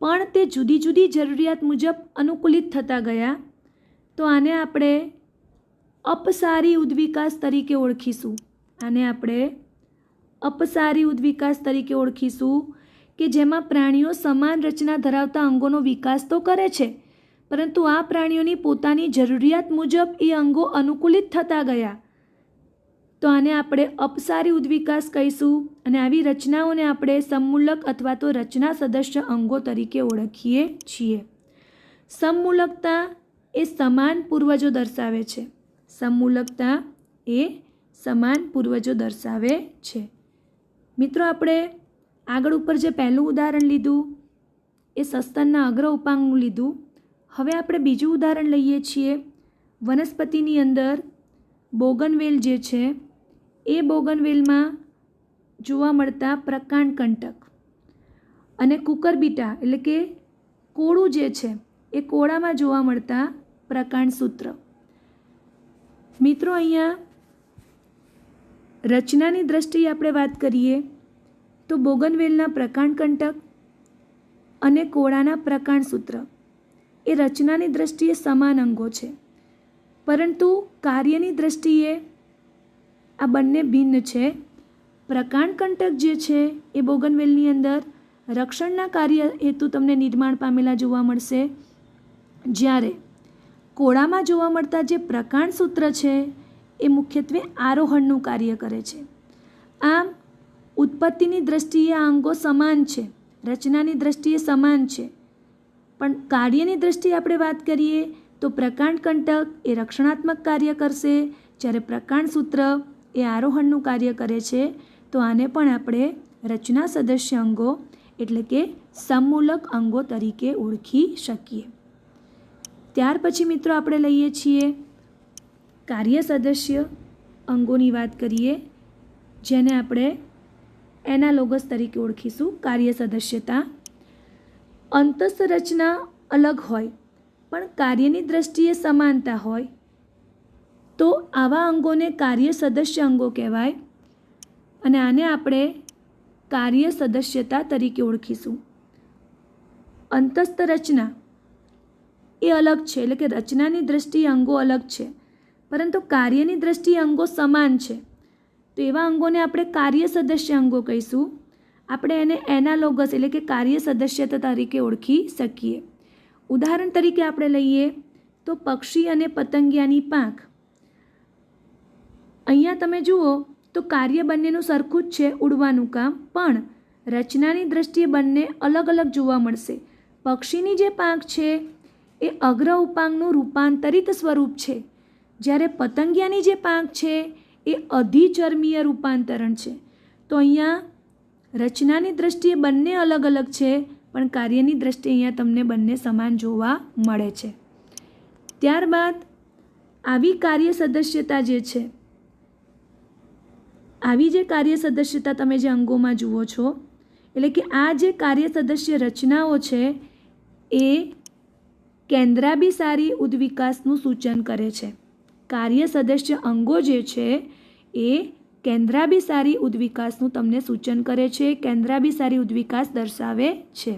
પણ તે જુદી જુદી જરૂરિયાત મુજબ અનુકૂલિત થતા ગયા. તો આને આપણે અપસારી ઉદ્વિકાસ તરીકે ઓળખીશું. કે જેમાં પ્રાણીઓ સમાન રચના ધરાવતા અંગોનો વિકાસ તો કરે છે, પરંતુ આ પ્રાણીઓની પોતાની જરૂરિયાત મુજબ એ અંગો અનુકૂલિત થતા ગયા. તો આને આપણે અપસારી ઉદ્વિકાસ કહીશું, અને આવી રચનાઓને આપણે સમમૂલક અથવા તો રચના સદસ્ય અંગો તરીકે ઓળખીએ છીએ. સમમૂલકતા એ સમાન પૂર્વજો દર્શાવે છે. સમમૂલકતા એ સમાન પૂર્વજો દર્શાવે છે. મિત્રો, આપણે આગળ ઉપર જે પહેલું ઉદાહરણ લીધું એ સસ્તનના અગ્ર ઉપાંગનું લીધું. હવે આપણે બીજું ઉદાહરણ લઈએ છીએ. વનસ્પતિની અંદર બોગનવેલ જે છે એ બોગનવેલમાં જોવા મળતા પ્રકાંડકંટક અને કુકરબીટા એટલે કે કોળું જે છે એ કોળામાં જોવા મળતા પ્રકાંડસૂત્ર. મિત્રો, અહીંયા રચનાની દ્રષ્ટિએ આપણે વાત કરીએ તો બોગનવેલના પ્રકાંડકંટક અને કોળાના પ્રકાંડસૂત્ર એ રચનાની દ્રષ્ટિએ સમાન અંગો છે, પરંતુ કાર્યની દ્રષ્ટિએ આ બંને ભિન્ન છે. પ્રકાંડકંટક જે છે એ બોગનવેલની અંદર રક્ષણના કાર્ય હેતુ તમને નિર્માણ પામેલા જોવા મળશે, જ્યારે કોળામાં જોવા મળતા જે પ્રકાંડસૂત્ર છે એ મુખ્યત્વે આરોહણનું કાર્ય કરે છે. આમ ઉત્પત્તિની દ્રષ્ટિએ આ અંગો સમાન છે, રચનાની દ્રષ્ટિએ સમાન છે, પણ કાર્યની દ્રષ્ટિએ આપણે વાત કરીએ તો પ્રકાંડકંટક એ રક્ષણાત્મક કાર્ય કરશે, જ્યારે પ્રકાંડસૂત્ર એ આરોહણનું કાર્ય કરે છે. તો આને પણ આપણે રચના સદસ્ય અંગો એટલે કે સમમૂલક અંગો તરીકે ઓળખી શકીએ. ત્યાર પછી મિત્રો આપણે લઈએ છીએ કાર્ય સદસ્ય અંગોની વાત કરીએ, જેને આપણે એનાલોગસ તરીકે ઓળખીશું. કાર્ય સદસ્યતા અંતસ્થ રચના અલગ હોય પણ કાર્યની દ્રષ્ટિએ સમાનતા હોય તો આવા અંગોને કાર્ય સદસ્ય અંગો કહેવાય, અને આને આપણે કાર્ય સદસ્યતા તરીકે ઓળખીશું. અંતસ્થ રચના એ અલગ છે, એટલે કે રચનાની દ્રષ્ટિએ અંગો અલગ છે, પરંતુ કાર્યની દ્રષ્ટિએ અંગો સમાન છે. તો એવા અંગોને આપણે કાર્ય સદસ્ય અંગો કહીશું. આપણે એને એનાલોગસ એટલે કે કાર્ય સદસ્યતા તરીકે ઓળખી શકીએ. ઉદાહરણ તરીકે આપણે લઈએ તો પક્ષી અને પતંગિયાની પાંખ. અહીંયા તમે જુઓ તો કાર્ય બંનેનું સરખું જ છે, ઉડવાનું કામ, પણ રચનાની દૃષ્ટિએ બંને અલગ અલગ જોવા મળશે. પક્ષીની જે પાંખ છે એ અગ્ર ઉપાંગનું રૂપાંતરિત સ્વરૂપ છે, જ્યારે પતંગિયાની જે પાંખ છે એ અધિચર્મીય રૂપાંતરણ છે. તો અહીંયા રચનાની દૃષ્ટિએ બંને અલગ અલગ છે, પણ કાર્યની દૃષ્ટિએ અહીંયા તમને બંને સમાન જોવા મળે છે. ત્યારબાદ આવી કાર્ય સદસ્યતા જે છે, આવી જે કાર્ય સદસ્યતા તમે જે અંગોમાં જુઓ છો, એટલે કે આ જે કાર્ય સદસ્ય રચનાઓ છે એ કેન્દ્રાભિસારી ઉદ્વિકાસનું સૂચન કરે છે. કાર્ય સદસ્ય અંગો જે છે એ કેન્દ્રાભિસારી ઉદ્વિકાસનું તમને સૂચન કરે છે, કેન્દ્રાભિસારી ઉદ્વિકાસ દર્શાવે છે.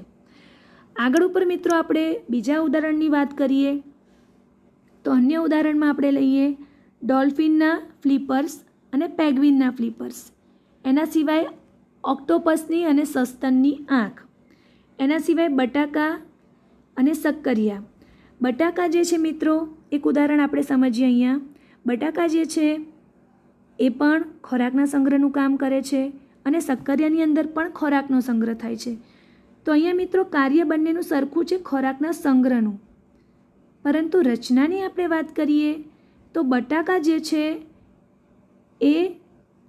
આગળ ઉપર મિત્રો આપણે બીજા ઉદાહરણની વાત કરીએ તો અન્ય ઉદાહરણમાં આપણે લઈએ ડોલ્ફિનના ફ્લિપર્સ અને પેગ્વિનના ફ્લિપર્સ. એના સિવાય ઓક્ટોપસની અને સસ્તનની આંખ. એના સિવાય બટાકા અને સક્કરિયા. બટાકા જે છે મિત્રો, એક ઉદાહરણ આપણે સમજીએ અહીંયા. બટાકા જે છે એ પણ ખોરાકના સંગ્રહનું કામ કરે છે અને સક્કરિયાની અંદર પણ ખોરાકનો સંગ્રહ થાય છે. તો અહીંયા મિત્રો કાર્ય બંનેનું સરખું છે, ખોરાકના સંગ્રહનું. પરંતુ રચનાની આપણે વાત કરીએ તો બટાકા જે છે એ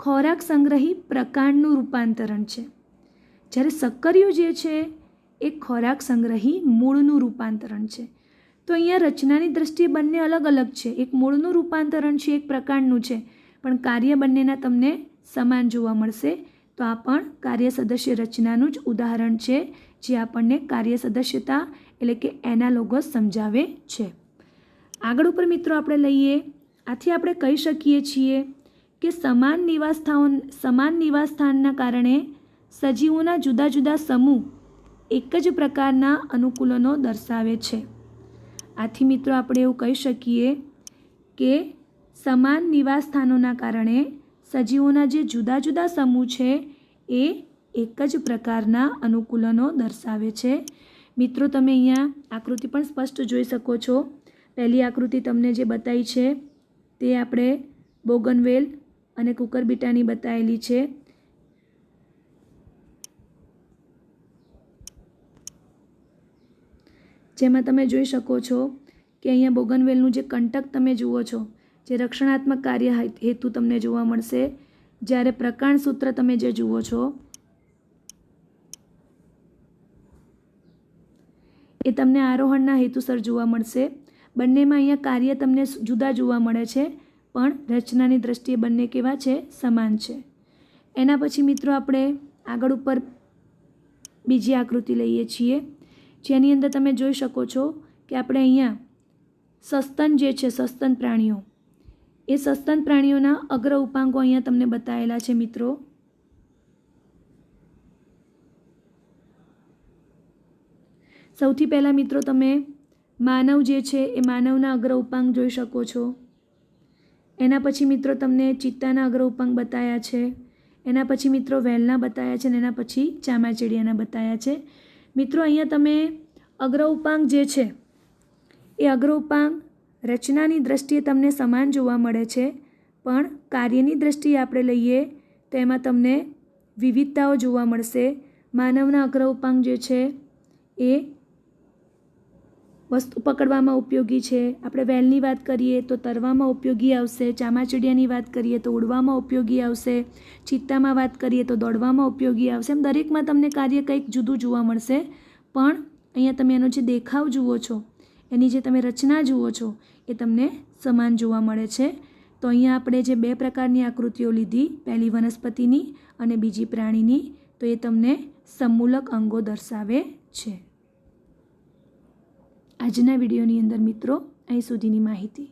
ખોરાક સંગ્રહી પ્રકાંડનું રૂપાંતરણ છે, જ્યારે સક્કરિયું જે છે એ ખોરાક સંગ્રહી મૂળનું રૂપાંતરણ છે. તો અહીંયા રચનાની દૃષ્ટિએ બંને અલગ અલગ છે, એક મૂળનું રૂપાંતરણ છે, એક પ્રકાંડનું છે, પણ કાર્ય બંનેના તમને સમાન જોવા મળશે. તો આ પણ કાર્ય સદસ્ય રચનાનું જ ઉદાહરણ છે, જે આપણને કાર્ય સદસ્યતા એટલે કે એનાલોગસ સમજાવે છે. આગળ ઉપર મિત્રો આપણે લઈએ. આથી આપણે કહી શકીએ છીએ કે સમાન નિવાસસ્થાનના કારણે સજીવોના જુદા જુદા સમૂહ એક જ પ્રકારના અનુકૂલનો દર્શાવે છે. આથી મિત્રો આપણે એવું કહી શકીએ કે સમાન નિવાસસ્થાનોના કારણે સજીવોના જે જુદા જુદા સમૂહ છે એ એક જ પ્રકારના અનુકૂલનો દર્શાવે છે. મિત્રો તમે અહીંયા આકૃતિ પણ સ્પષ્ટ જોઈ શકો છો. પહેલી આકૃતિ તમને જે બતાવી છે તે આપણે બોગનવેલ અને કુકરબીટાની બતાવેલી છે. જેમાં તમે જોઈ શકો છો કે અહીંયા બોગનવેલનું જે કંટક તમે જુઓ છો, જે રક્ષણાત્મક કાર્ય હેતુ તમને જોવા મળશે, જ્યારે પ્રકાંડ સૂત્ર તમે જે જુઓ છો એ તમને આરોહણના હેતુસર જોવા મળશે. બંનેમાં અહીંયા કાર્ય તમને જુદા જોવા મળે છે, પણ રચનાની દૃષ્ટિએ બંને કેવા છે? સમાન છે. એના પછી મિત્રો આપણે આગળ ઉપર બીજી આકૃતિ લઈએ છીએ, જેની અંદર તમે જોઈ શકો છો કે આપણે અહીંયા સસ્તન જે છે, સસ્તન પ્રાણીઓ, એ સસ્તન પ્રાણીઓના અગ્ર ઉપાંગો અહીંયા તમને બતાવેલા છે મિત્રો. સૌથી પહેલાં મિત્રો તમે માનવ જે છે એ માનવના અગ્ર ઉપાંગ જોઈ શકો છો. એના પછી મિત્રો તમને ચિત્તાના અગ્ર ઉપાંગ બતાવ્યા છે. એના પછી મિત્રો વેલના બતાવ્યા છે અને એના પછી ચામાચીડિયાના બતાવ્યા છે. મિત્રો અહીંયા તમે અગ્ર ઉપાંગ જે છે એ અગ્ર ઉપાંગ રચનાની દૃષ્ટિએ તમને સમાન જોવા મળે છે, પણ કાર્યની દૃષ્ટિએ આપણે લઈએ તો એમાં તમને વિવિધતાઓ જોવા મળશે. માનવના અગ્ર ઉપાંગ જે છે એ વસ્તુ પકડવામાં ઉપયોગી છે. આપણે વેલની વાત કરીએ તો તરવામાં ઉપયોગી આવશે. ચામાચીડિયાની વાત કરીએ તો ઉડવામાં ઉપયોગી આવશે. ચિત્તામાં વાત કરીએ તો દોડવામાં ઉપયોગી આવશે. એમ દરેકમાં તમને કાર્ય કંઈક જુદું જોવા મળશે, પણ અહીંયા તમે એનો જે દેખાવ જુઓ છો, એની જે તમે રચના જુઓ છો, એ તમને સમાન જોવા મળે છે. તો અહીંયા આપણે જે બે પ્રકારની આકૃતિઓ લીધી, પહેલી વનસ્પતિની અને બીજી પ્રાણીની, તો એ તમને સમમૂલક અંગો દર્શાવે છે. આજના વિડીયોની અંદર મિત્રો અહીં સુધીની માહિતી.